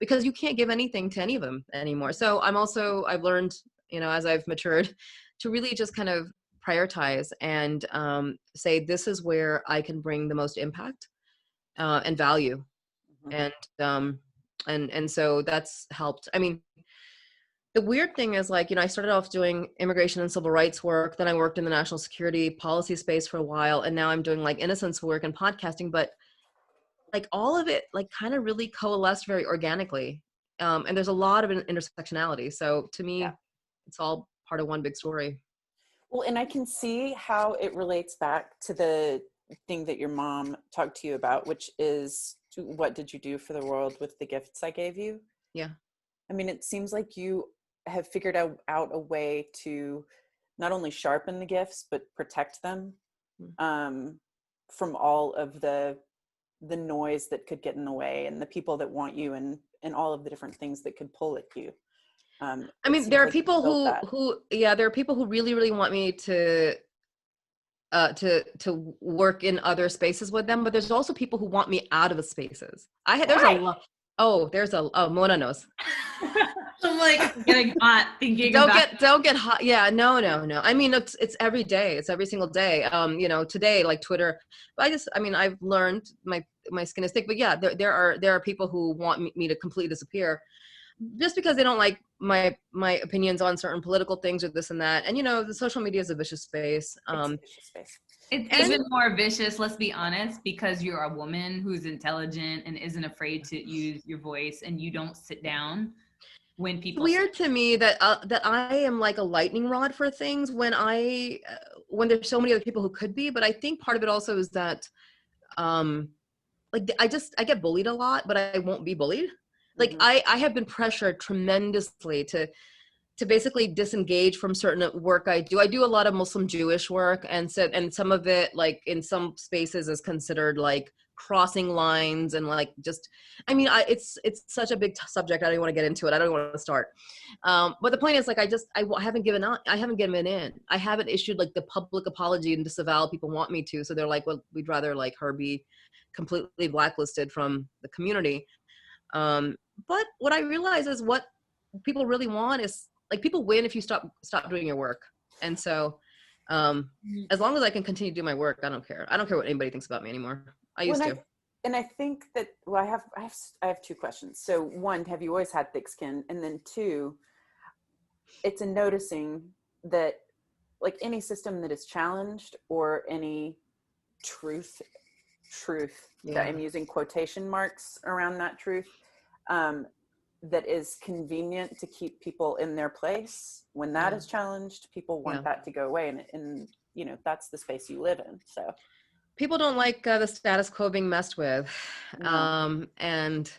Because you can't give anything to any of them anymore. So I've learned, as I've matured, to really just kind of prioritize and say, this is where I can bring the most impact and value. Mm-hmm. And so that's helped. I mean, the weird thing is, like, I started off doing immigration and civil rights work. Then I worked in the national security policy space for a while. And now I'm doing like innocence work and podcasting, but like all of it, like kind of really coalesced very organically. And there's a lot of intersectionality. So to me, it's all part of one big story. Well, and I can see how it relates back to the thing that your mom talked to you about, which is, what did you do for the world with the gifts I gave you? Yeah. I mean, it seems like you have figured out a way to not only sharpen the gifts, but protect them from all of the the noise that could get in the way and the people that want you and all of the different things that could pull at you. I mean, there are people there are people who really, really want me to work in other spaces with them, but there's also people who want me out of the spaces. There's a lot. Oh, Mona knows. I'm like getting hot thinking don't get hot. Yeah, no. I mean, it's every day. It's every single day. Today, like Twitter, I've learned my skin is thick, but yeah, there are people who want me to completely disappear just because they don't like my opinions on certain political things or this and that. And the social media is a vicious space. It's a vicious space. It's even more vicious, let's be honest, because you're a woman who's intelligent and isn't afraid to use your voice, and you don't sit down when people. It's weird to me that I am like a lightning rod for things when there's so many other people who could be. But I think part of it also is that, I get bullied a lot, but I won't be bullied. Like I have been pressured tremendously to basically disengage from certain work I do. I do a lot of Muslim Jewish work, and some of it, like in some spaces, is considered like crossing lines and like just. I mean, it's such a big subject. I don't want to get into it. I don't want to start. But the point is, like, I haven't given up. I haven't given in. I haven't issued like the public apology and disavowal people want me to. So they're like, well, we'd rather like her be completely blacklisted from the community. But what I realize is what people really want is, like, people win if you stop doing your work. And so as long as I can continue to do my work, I don't care. I don't care what anybody thinks about me anymore. I used to. And I think that, well, I have two questions. So one, have you always had thick skin? And then two, it's a noticing that, like, any system that is challenged or any truth, that I'm using quotation marks around that truth, that is convenient to keep people in their place. When that is challenged, people want that to go away, and that's the space you live in. So people don't like the status quo being messed with. No. And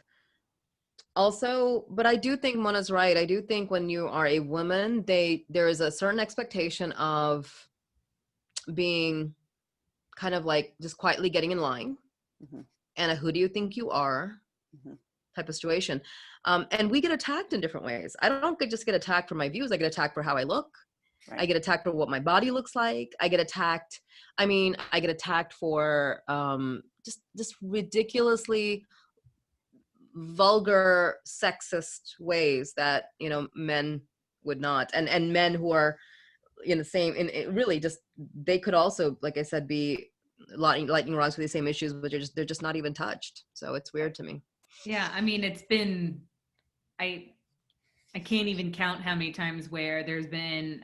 also, but I do think Mona's right. I do think when you are a woman, there is a certain expectation of being kind of like just quietly getting in line, and a who do you think you are type of situation. And we get attacked in different ways. I don't just get attacked for my views. I get attacked for how I look. Right. I get attacked for what my body looks like. I get attacked for just ridiculously vulgar, sexist ways that, men would not. And men who are in the same, really just, they could also, like I said, be lightning rods for the same issues, but they're just not even touched. So it's weird to me. Yeah, I mean, it's been, I can't even count how many times where there's been,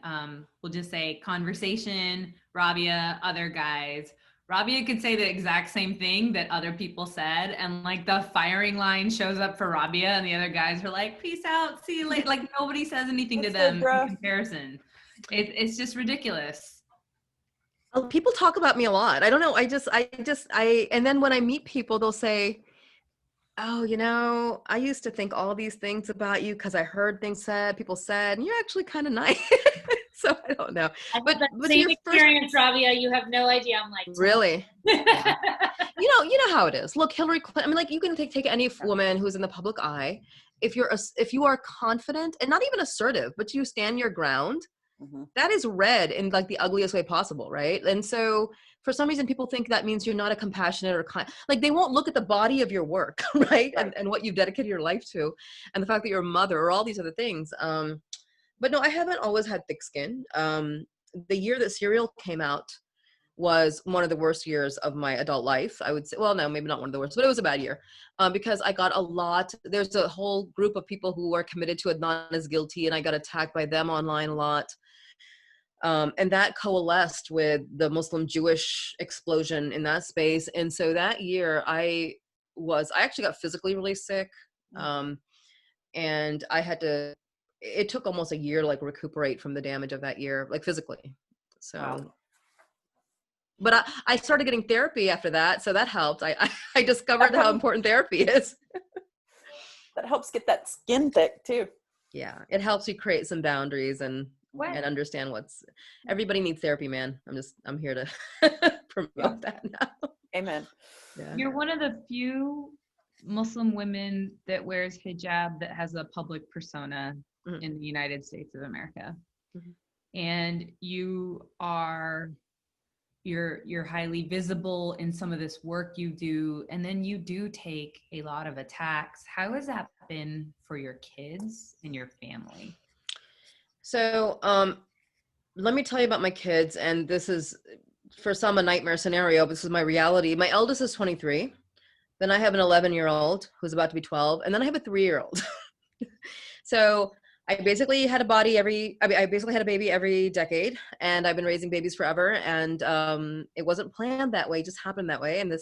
we'll just say conversation, Rabia, other guys. Rabia could say the exact same thing that other people said, and like the firing line shows up for Rabia, and the other guys are like, "Peace out, see you later." Like nobody says anything to them in comparison. It's just ridiculous. People talk about me a lot. I don't know. And then when I meet people, they'll say, "Oh, I used to think all these things about you because I heard people said, and you're actually kind of nice." So I don't know. But same experience, Rabia. You have no idea. I'm like, really? Yeah. You know how it is. Look, Hillary Clinton. I mean, like, you can take any woman who's in the public eye. If you are confident and not even assertive, but you stand your ground, that is read in like the ugliest way possible, right? And so for some reason, people think that means you're not a compassionate or kind. Like, they won't look at the body of your work, right? And what you've dedicated your life to, and the fact that you're a mother, or all these other things. But no, I haven't always had thick skin. The year that Serial came out was one of the worst years of my adult life, I would say. Well, no, maybe not one of the worst, but it was a bad year because I got there's a whole group of people who are committed to Adnan as guilty, and I got attacked by them online a lot. And that coalesced with the Muslim Jewish explosion in that space. And so that year I actually got physically really sick. And it took almost a year to like recuperate from the damage of that year, like physically. So, wow. But I started getting therapy after that. So that helped. I discovered how important therapy is. That helps get that skin thick too. Yeah. It helps you create some boundaries and What? and understand everybody needs therapy, man. I'm here to promote that now. Amen. Yeah. You're one of the few Muslim women that wears hijab that has a public persona in the United States of America. And you're highly visible in some of this work you do, and then you do take a lot of attacks. How has that been for your kids and your family? So let me tell you about my kids, and this is for some a nightmare scenario, but this is my reality. My eldest is 23. Then I have an 11-year-old who's about to be 12, and then I have a 3-year-old. So I basically had a baby every decade, and I've been raising babies forever. And it wasn't planned that way; it just happened that way. And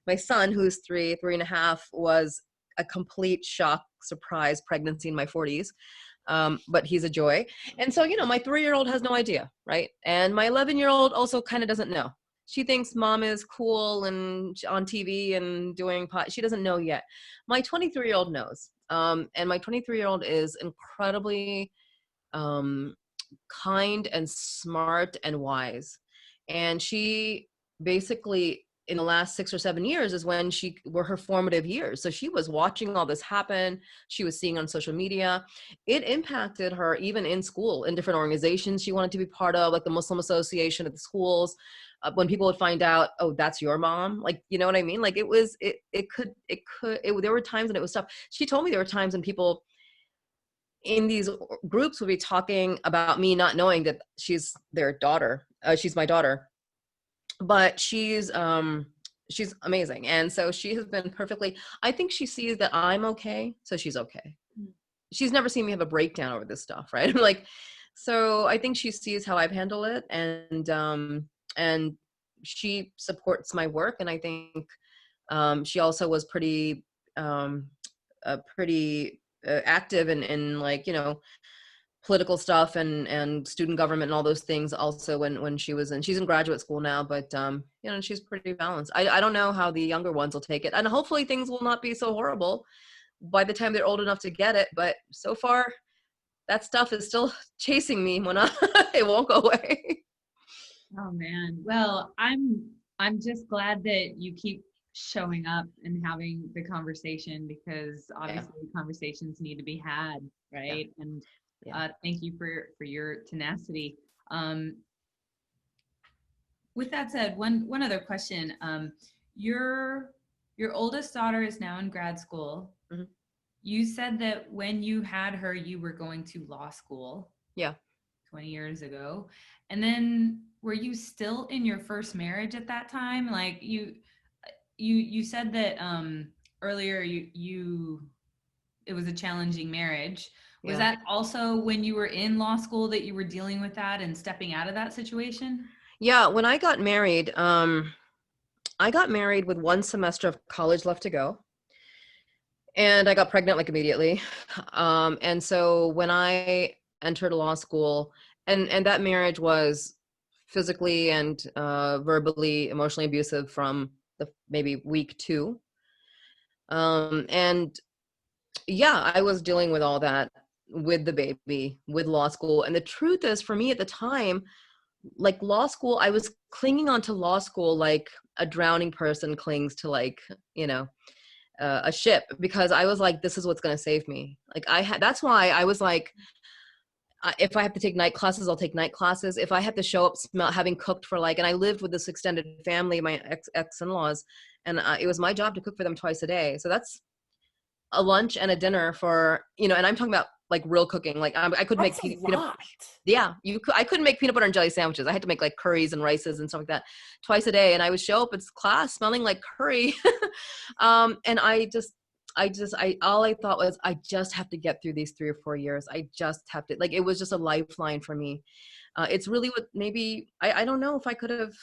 my son, who's 3.5, was a complete shock, surprise pregnancy in my 40s. But he's a joy. And so, my 3-year-old has no idea, right? And my 11-year-old also kind of doesn't know. She thinks mom is cool and on TV and doing pot. She doesn't know yet. My 23-year-old knows. And my 23-year-old is incredibly kind and smart and wise. And she basically, in the last 6 or 7 years, is when were her formative years. So she was watching all this happen. She was seeing on social media. It impacted her even in school, in different organizations she wanted to be part of, like the Muslim Association at the schools. When people would find out, oh, that's your mom, like, you know what I mean? Like there were times when it was tough. She told me there were times when people in these groups would be talking about me not knowing that she's their daughter. She's my daughter, but she's amazing. And so she has been I think she sees that I'm okay, so she's okay. She's never seen me have a breakdown over this stuff, right? Like, so I think she sees how I've handled it, and she supports my work. And I think she also was pretty active in like, political stuff and student government and all those things also when she's in graduate school now, but she's pretty balanced. I don't know how the younger ones will take it, and hopefully things will not be so horrible by the time they're old enough to get it, but so far that stuff is still chasing me when it won't go away. Oh man. Well, I'm just glad that you keep showing up and having the conversation, because obviously conversations need to be had, right? Yeah. And thank you for your tenacity. With that said, one other question. Your oldest daughter is now in grad school. Mm-hmm. You said that when you had her, you were going to law school. Yeah. 20 years ago. And then were you still in your first marriage at that time? Like you said that earlier it was a challenging marriage. Was that also when you were in law school that you were dealing with that and stepping out of that situation? Yeah, when I got married with 1 semester of college left to go. And I got pregnant like immediately. And so when I entered law school, and that marriage was physically and verbally, emotionally abusive from the maybe week 2. And yeah, I was dealing with all that with the baby, with law school. And the truth is, for me at the time, like law school, I was clinging on to law school like a drowning person clings to like, a ship, because I was like, this is what's going to save me. Like that's why I was like, if I have to take night classes, I'll take night classes. If I have to show up having cooked for like, and I lived with this extended family, my ex-in-laws, and it was my job to cook for them twice a day. So that's a lunch and a dinner for, and I'm talking about like real cooking. Like I could make I couldn't make peanut butter and jelly sandwiches. I had to make like curries and rices and stuff like that twice a day. And I would show up at class smelling like curry. And all I thought was, I just have to get through these 3 or 4 years. I just have to, like, it was just a lifeline for me. It's really what maybe, I don't know if I could have,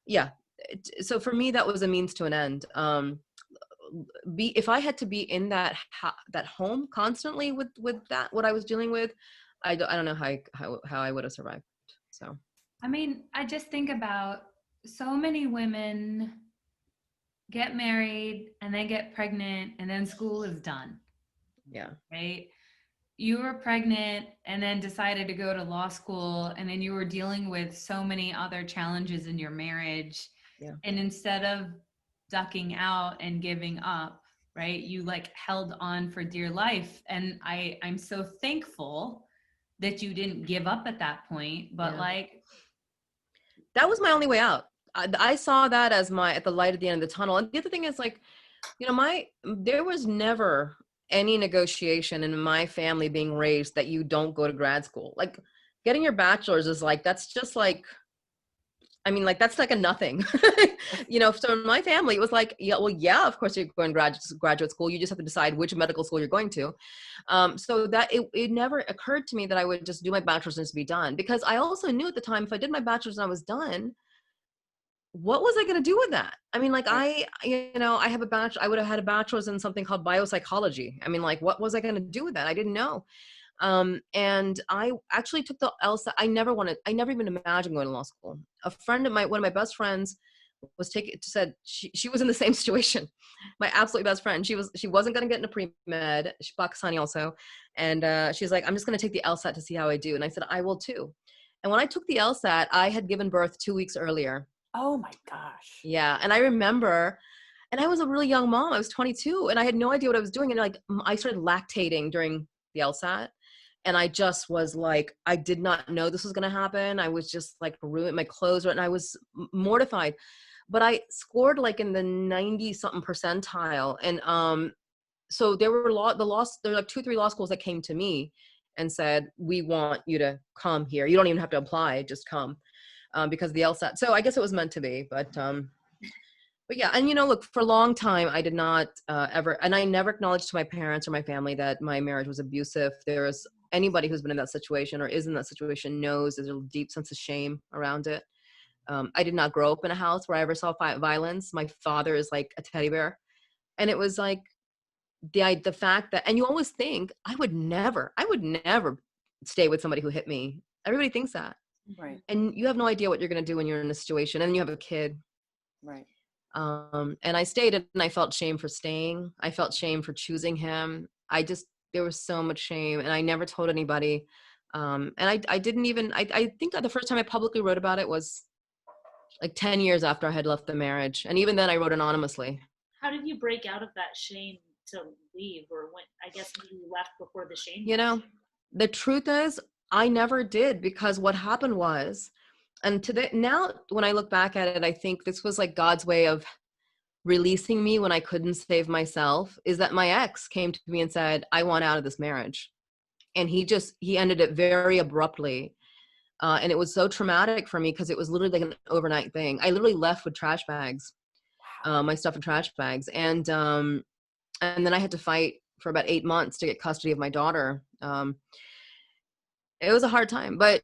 yeah. So for me, that was a means to an end. If I had to be in that home constantly with that, what I was dealing with, I don't know how I would have survived. So, I just think about so many women get married and then get pregnant and then school is done. Yeah. Right. you were pregnant and then decided to go to law school, and then you were dealing with so many other challenges in your marriage. Yeah. And instead of ducking out and giving up, right, you like held on for dear life. And I'm so thankful that you didn't give up at that point, but Yeah. like That was my only way out. I saw that as at the light at the end of the tunnel. And the other thing is, like, you know, there was never any negotiation in my family being raised that you don't go to grad school. Like, getting your bachelor's is like, that's just like, I mean, like, that's like a nothing. You know, so in my family, it was like, yeah, well, yeah, of course you're going to graduate school. You just have to decide which medical school you're going to. So that it never occurred to me that I would just do my bachelor's and just be done. Because I also knew at the time, if I did my bachelor's and I was done, what was I going to do with that? I mean, like, you know, I would have had a bachelor's in something called biopsychology. I mean, like, what was I going to do with that? I didn't know. And I actually took the LSAT. I never even imagined going to law school. A friend of one of my best friends said she was in the same situation. My absolutely best friend. She wasn't going to get into pre-med. She's Pakistani also. And she's like, I'm just going to take the LSAT to see how I do. And I said, I will too. And when I took the LSAT, I had given birth 2 weeks earlier. Oh my gosh. Yeah. And I remember, and I was a really young mom. I was 22 and I had no idea what I was doing. And like, I started lactating during the LSAT. And I just was like, I did not know this was going to happen. I was just like ruined, my clothes, and I was mortified. But I scored like in the 90 something percentile. And so there were like 2-3 law schools that came to me and said, we want you to come here. You don't even have to apply, just come, because of the LSAT. So I guess it was meant to be, but yeah. And, you know, look, for a long time, I did not ever, and I never acknowledged to my parents or my family that my marriage was abusive. Anybody who's been in that situation or is in that situation knows there's a deep sense of shame around it. I did not grow up in a house where I ever saw violence. My father is like a teddy bear. And it was like the fact that, and you always think, I would never stay with somebody who hit me. Everybody thinks that. Right. And you have no idea what you're going to do when you're in a situation, and you have a kid. Right. And I stayed, and I felt shame for staying. I felt shame for choosing him. There was so much shame, and I never told anybody. And I didn't even, I think that the first time I publicly wrote about it was like 10 years after I had left the marriage. And even then I wrote anonymously. How did you break out of that shame to leave? Or when, I guess you left before the shame? You know, the truth is I never did, because what happened was, and now when I look back at it, I think this was like God's way of releasing me when I couldn't save myself, is that my ex came to me and said, I want out of this marriage. And he ended it very abruptly. And it was so traumatic for me because it was literally like an overnight thing. I literally left with trash bags, my stuff in trash bags. And then I had to fight for about 8 months to get custody of my daughter. It was a hard time, but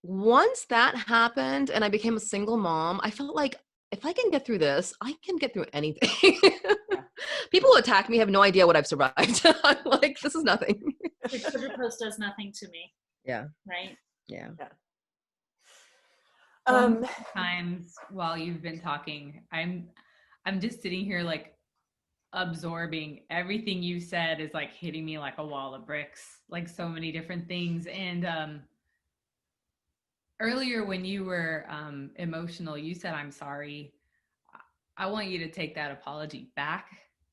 once that happened and I became a single mom, I felt like, if I can get through this, I can get through anything. People who attack me have no idea what I've survived. I'm like, this is nothing. The Twitter post does nothing to me. Yeah. Right? Yeah. Times while you've been talking, I'm just sitting here like absorbing everything you said is like hitting me like a wall of bricks, like so many different things. And earlier when you were emotional, you said, I'm sorry. I want you to take that apology back,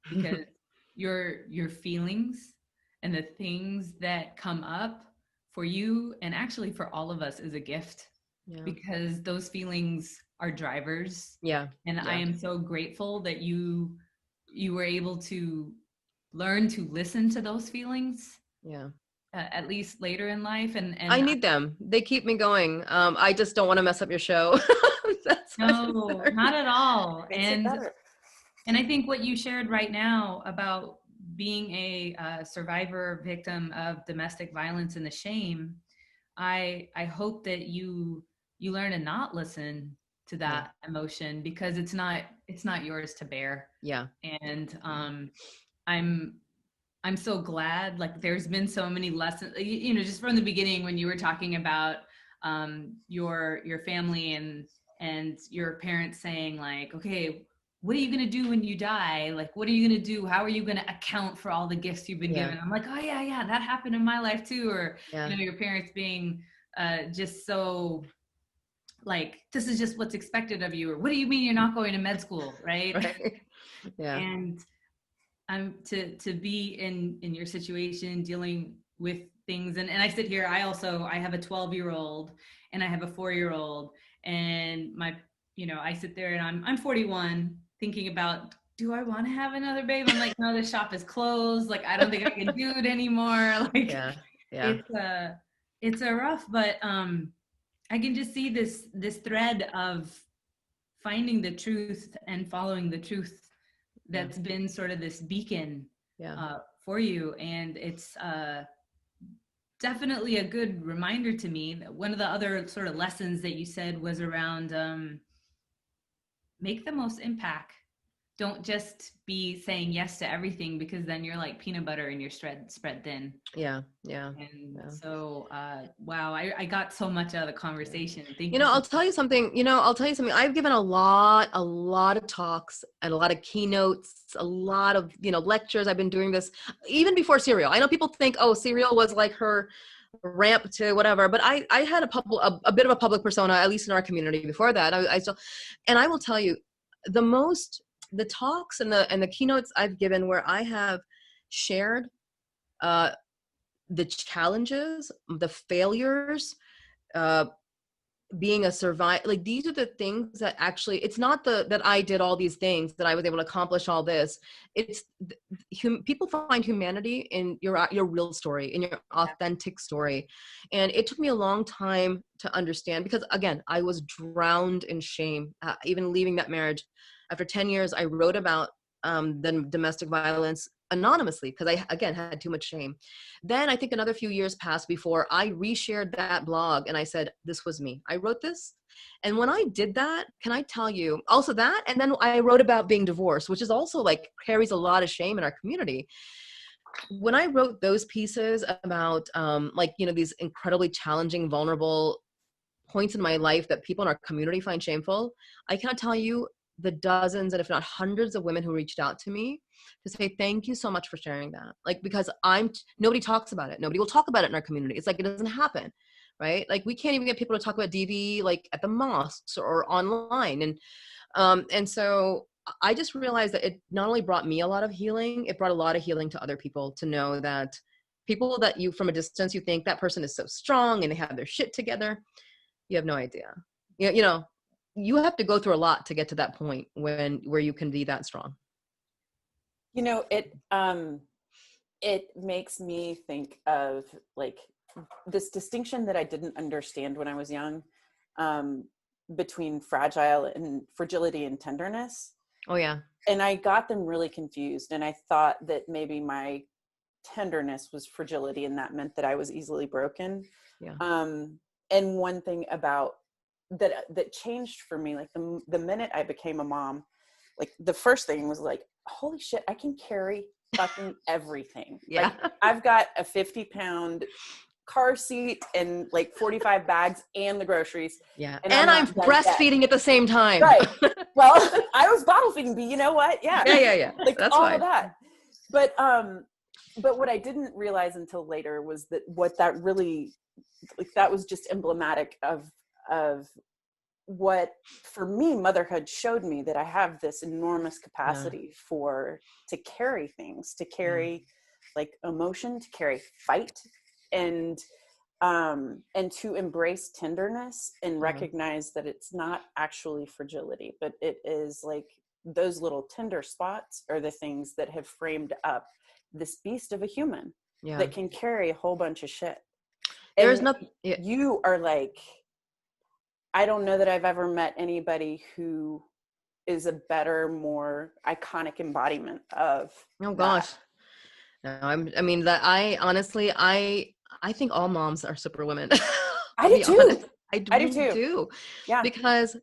because your feelings and the things that come up for you, and actually for all of us, is a gift. Yeah. Because those feelings are drivers. Yeah. And I am so grateful that you were able to learn to listen to those feelings. Yeah. At least later in life. And I need them. They keep me going. I just don't want to mess up your show. No, not at all. And I think what you shared right now about being a survivor victim of domestic violence and the shame, I hope that you learn to not listen to that emotion, because it's not yours to bear. Yeah. And I'm so glad, like, there's been so many lessons, you know, just from the beginning when you were talking about your family and your parents saying like, okay, what are you going to do when you die? Like, what are you going to do? How are you going to account for all the gifts you've been given? I'm like, oh yeah, that happened in my life too. Or, your parents being just so like, this is just what's expected of you. Or what do you mean you're not going to med school? Right. Right. Yeah. And to be in your situation, dealing with things. And I sit here, I have a 12-year-old and I have a 4-year-old, and I sit there and I'm 41 thinking about, do I want to have another baby? I'm like, no, the shop is closed. Like, I don't think I can do it anymore. Like, it's a rough, but I can just see this thread of finding the truth and following the truth that's been sort of this beacon for you. And it's definitely a good reminder to me that one of the other sort of lessons that you said was around make the most impact. Don't just be saying yes to everything, because then you're like peanut butter and you're spread thin. Yeah. So, wow, I got so much out of the conversation. Thank you. I'll tell you something. I've given a lot of talks and a lot of keynotes, a lot of, lectures. I've been doing this even before Serial. I know people think, oh, Serial was like her ramp to whatever, but I had a bit of a public persona, at least in our community before that. I still, and I will tell you, the talks and the keynotes I've given where I have shared the challenges, the failures, being a survivor, like these are the things that actually, it's not that I did all these things, that I was able to accomplish all this. It's people find humanity in your real story, in your authentic story. And it took me a long time to understand, because again, I was drowned in shame, even leaving that marriage. After 10 years, I wrote about the domestic violence anonymously, because I, again, had too much shame. Then I think another few years passed before I reshared that blog, and I said, this was me. I wrote this. And when I did that, can I tell you also that? And then I wrote about being divorced, which is also like carries a lot of shame in our community. When I wrote those pieces about these incredibly challenging, vulnerable points in my life that people in our community find shameful, I cannot tell you the dozens and if not hundreds of women who reached out to me to say, thank you so much for sharing that. Like, because nobody talks about it. Nobody will talk about it in our community. It's like, it doesn't happen, right? Like, we can't even get people to talk about DV, like at the mosques or online. And so I just realized that it not only brought me a lot of healing, it brought a lot of healing to other people, to know that people that you, from a distance, you think that person is so strong and they have their shit together. You have no idea. You have to go through a lot to get to that point where you can be that strong. It makes me think of like this distinction that I didn't understand when I was young, between fragility and tenderness. Oh yeah. And I got them really confused. And I thought that maybe my tenderness was fragility, and that meant that I was easily broken. Yeah. And one thing about that changed for me, like the minute I became a mom, like the first thing was like, holy shit, I can carry fucking everything. Yeah. Like, I've got a 50-pound car seat and like 45 bags and the groceries. Yeah. And I'm breastfeeding at the same time. Right. Well, I was bottle feeding, but you know what? Yeah. Yeah. Like, that's all fine. of that. But what I didn't realize until later was that what that really, like, that was just emblematic of what, for me, motherhood showed me that I have this enormous capacity to carry things, to carry like emotion, to carry fight, and to embrace tenderness and recognize that it's not actually fragility, but it is like those little tender spots are the things that have framed up this beast of a human that can carry a whole bunch of shit. There's nothing. You are like, I don't know that I've ever met anybody who is a better, more iconic embodiment of. Oh gosh. No, I honestly think all moms are super women. I do too. I do. Yeah. Because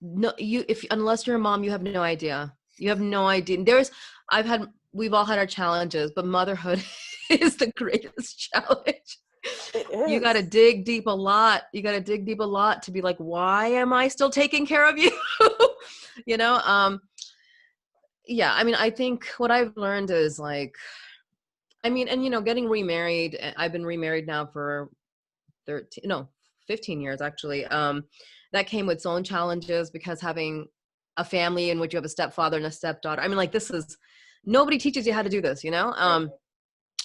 unless you're a mom, you have no idea. You have no idea. We've all had our challenges, but motherhood is the greatest challenge. It is. You got to dig deep a lot. To be like, why am I still taking care of you? Yeah, I mean, I think what I've learned is like, I mean, and getting remarried, I've been remarried now for 13, no, 15 years actually. That came with its own challenges because having a family in which you have a stepfather and a stepdaughter, I mean, like nobody teaches you how to do this,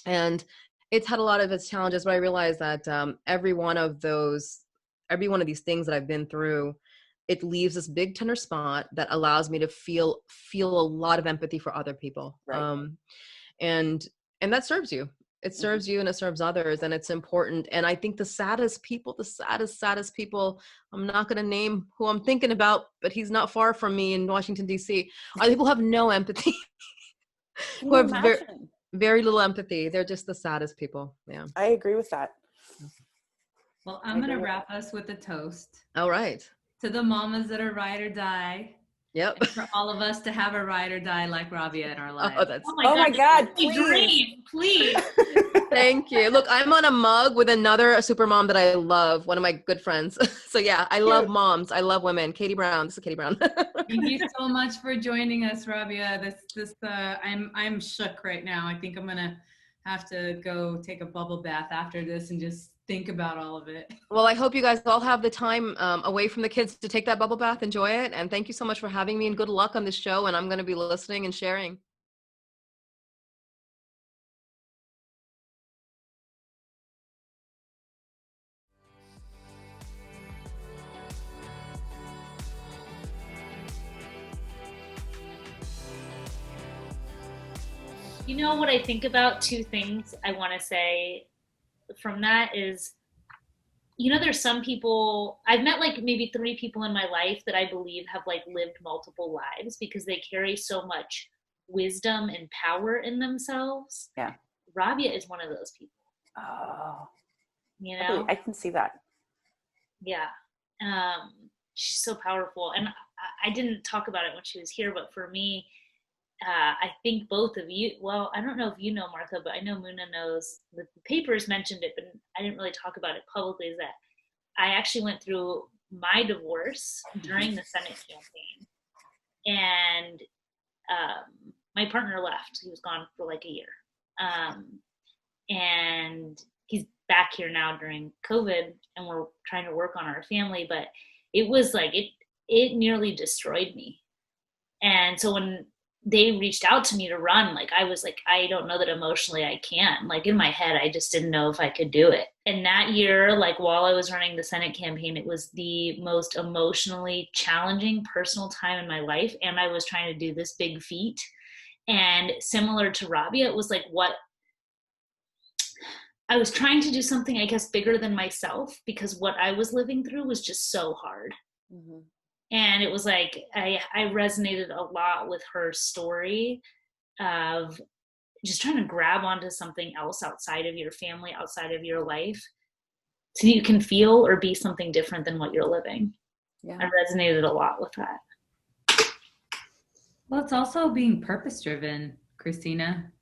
and it's had a lot of its challenges, but I realized that every one of these things that I've been through, it leaves this big tender spot that allows me to feel a lot of empathy for other people. Right. And that serves you. It serves you and it serves others, and it's important. And I think the saddest people, saddest people, I'm not going to name who I'm thinking about, but he's not far from me in Washington, D.C., are the people who have no empathy, Can who you have imagine? very little empathy. They're just the saddest people. Yeah. I agree with that. Well, I I'm going agree to with wrap us with a toast All right. to the mamas that are ride or die, Yep. and for all of us to have a ride or die like Rabia in our Oh, lives. that's Oh my God, that's my please. dream, please. thank you. Look, I'm on a mug with another super mom that I love, one of my good friends. So yeah, I love moms. I love women. Katie Brown. This is Katie Brown. Thank you so much for joining us, Rabia. I'm shook right now. I think I'm gonna have to go take a bubble bath after this and just think about all of it. Well, I hope you guys all have the time away from the kids to take that bubble bath, enjoy it. And thank you so much for having me, and good luck on this show. And I'm going to be listening and sharing. You know what I think about? Two things I want to say from that is, there's some people, I've met like maybe 3 people in my life that I believe have like lived multiple lives because they carry so much wisdom and power in themselves. Yeah. Rabia is one of those people. Oh, I I can see that. Yeah. She's so powerful. And I didn't talk about it when she was here, but for me, I think both of you, well, I don't know if you know, Martha, but I know Muna knows. The papers mentioned it, but I didn't really talk about it publicly, is that I actually went through my divorce during the Senate campaign. And my partner left. He was gone for like a year. And he's back here now during COVID, and we're trying to work on our family. But it was like, it nearly destroyed me. And so when they reached out to me to run, like I was like, I don't know that emotionally I can. Like in my head, I just didn't know if I could do it. And that year, like while I was running the Senate campaign, it was the most emotionally challenging personal time in my life. And I was trying to do this big feat. And similar to Rabia, it was like I was trying to do something, I guess, bigger than myself, because what I was living through was just so hard. Mm-hmm. And it was like, I resonated a lot with her story of just trying to grab onto something else outside of your family, outside of your life, so you can feel or be something different than what you're living. Yeah. I resonated a lot with that. Well, it's also being purpose-driven, Christina.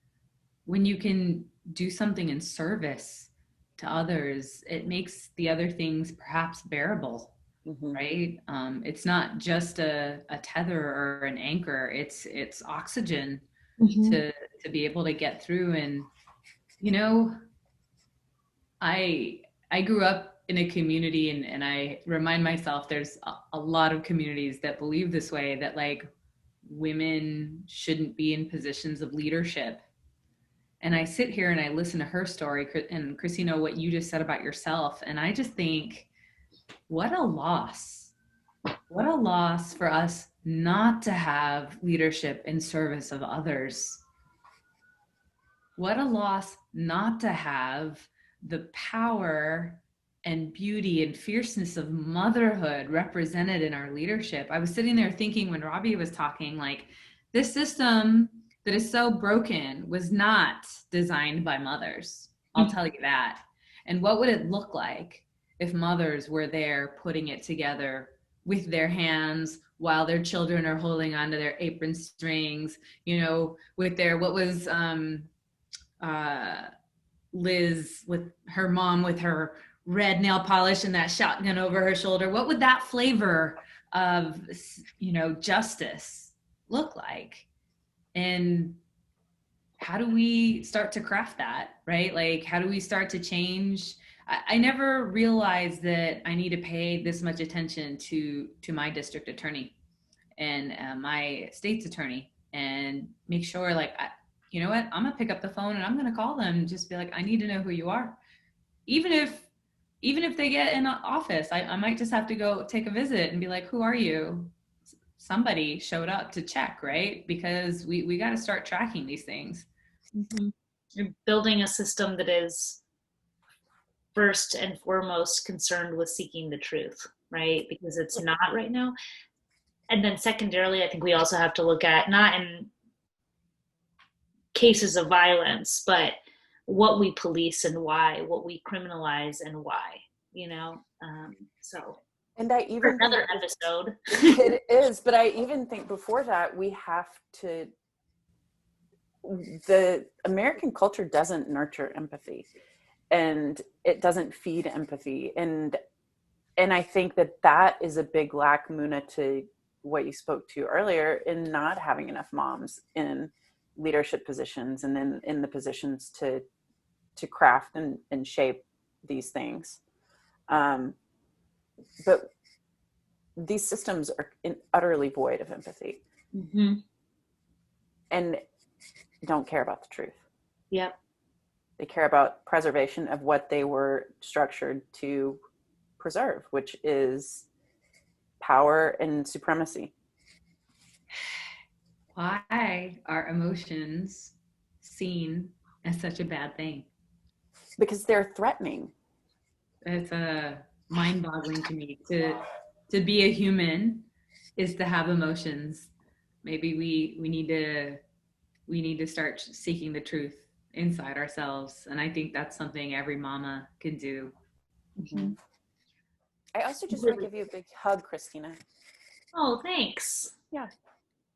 When you can do something in service to others, it makes the other things perhaps bearable. Mm-hmm. Right? It's not just a tether or an anchor. It's oxygen. Mm-hmm. to be able to get through. And I grew up in a community, and I remind myself there's a lot of communities that believe this way, that like women shouldn't be in positions of leadership. And I sit here and I listen to her story, and Christina, what you just said about yourself, and I just think, what a loss. What a loss for us not to have leadership in service of others. What a loss not to have the power and beauty and fierceness of motherhood represented in our leadership. I was sitting there thinking when Rabia was talking, like, this system that is so broken was not designed by mothers. I'll tell you that. And what would it look like if mothers were there putting it together with their hands while their children are holding onto their apron strings, with their, what was Liz with her mom with her red nail polish and that shotgun over her shoulder? What would that flavor of, justice look like? And how do we start to craft that, right? Like, how do we start to change? I never realized that I need to pay this much attention to my district attorney and my state's attorney, and make sure, like, you know what, I'm gonna pick up the phone and I'm gonna call them and just be like, I need to know who you are. Even if they get in office, I might just have to go take a visit and be like, who are you? Somebody showed up to check, right? Because we got to start tracking these things. Mm-hmm. You're building a system that is first and foremost concerned with seeking the truth, right? Because it's not right now. And then secondarily, I think we also have to look at, not in cases of violence, but what we police and why, what we criminalize and why, you know? So, and I even another episode. It is, but I even think before that, we have to, the American culture doesn't nurture empathy, and it doesn't feed empathy. And I think that is a big lack, Muna, to what you spoke to earlier, in not having enough moms in leadership positions and then in the positions to craft and shape these things. But these systems are utterly void of empathy. Mm-hmm. And don't care about the truth. Yep. They care about preservation of what they were structured to preserve, which is power and supremacy. Why are emotions seen as such a bad thing? Because they're threatening. It's mind-boggling to me. To be a human is to have emotions. Maybe we need to start seeking the truth inside ourselves, and I think that's something every mama can do. Mm-hmm. I also just want to give you a big hug, Christina. Oh, thanks. Yeah.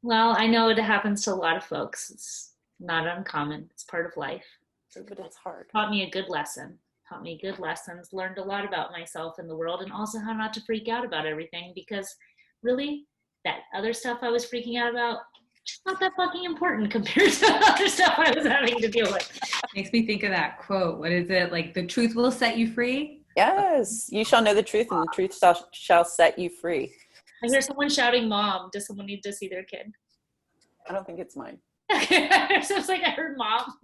Well, I know it happens to a lot of folks. It's not uncommon. It's part of life. But it's hard. Taught me a good lesson. Taught me good lessons. Learned a lot about myself and the world, and also how not to freak out about everything, because really, that other stuff I was freaking out about, just not that fucking important compared to other stuff I was having to deal with. Makes me think of that quote. What is it? Like, the truth will set you free? Yes. You shall know the truth, and the truth shall set you free. I hear someone shouting mom. Does someone need to see their kid? I don't think it's mine. So it's like I heard mom.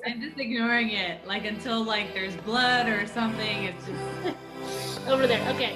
I'm just ignoring it, like, until like there's blood or something. It's just over there. Okay.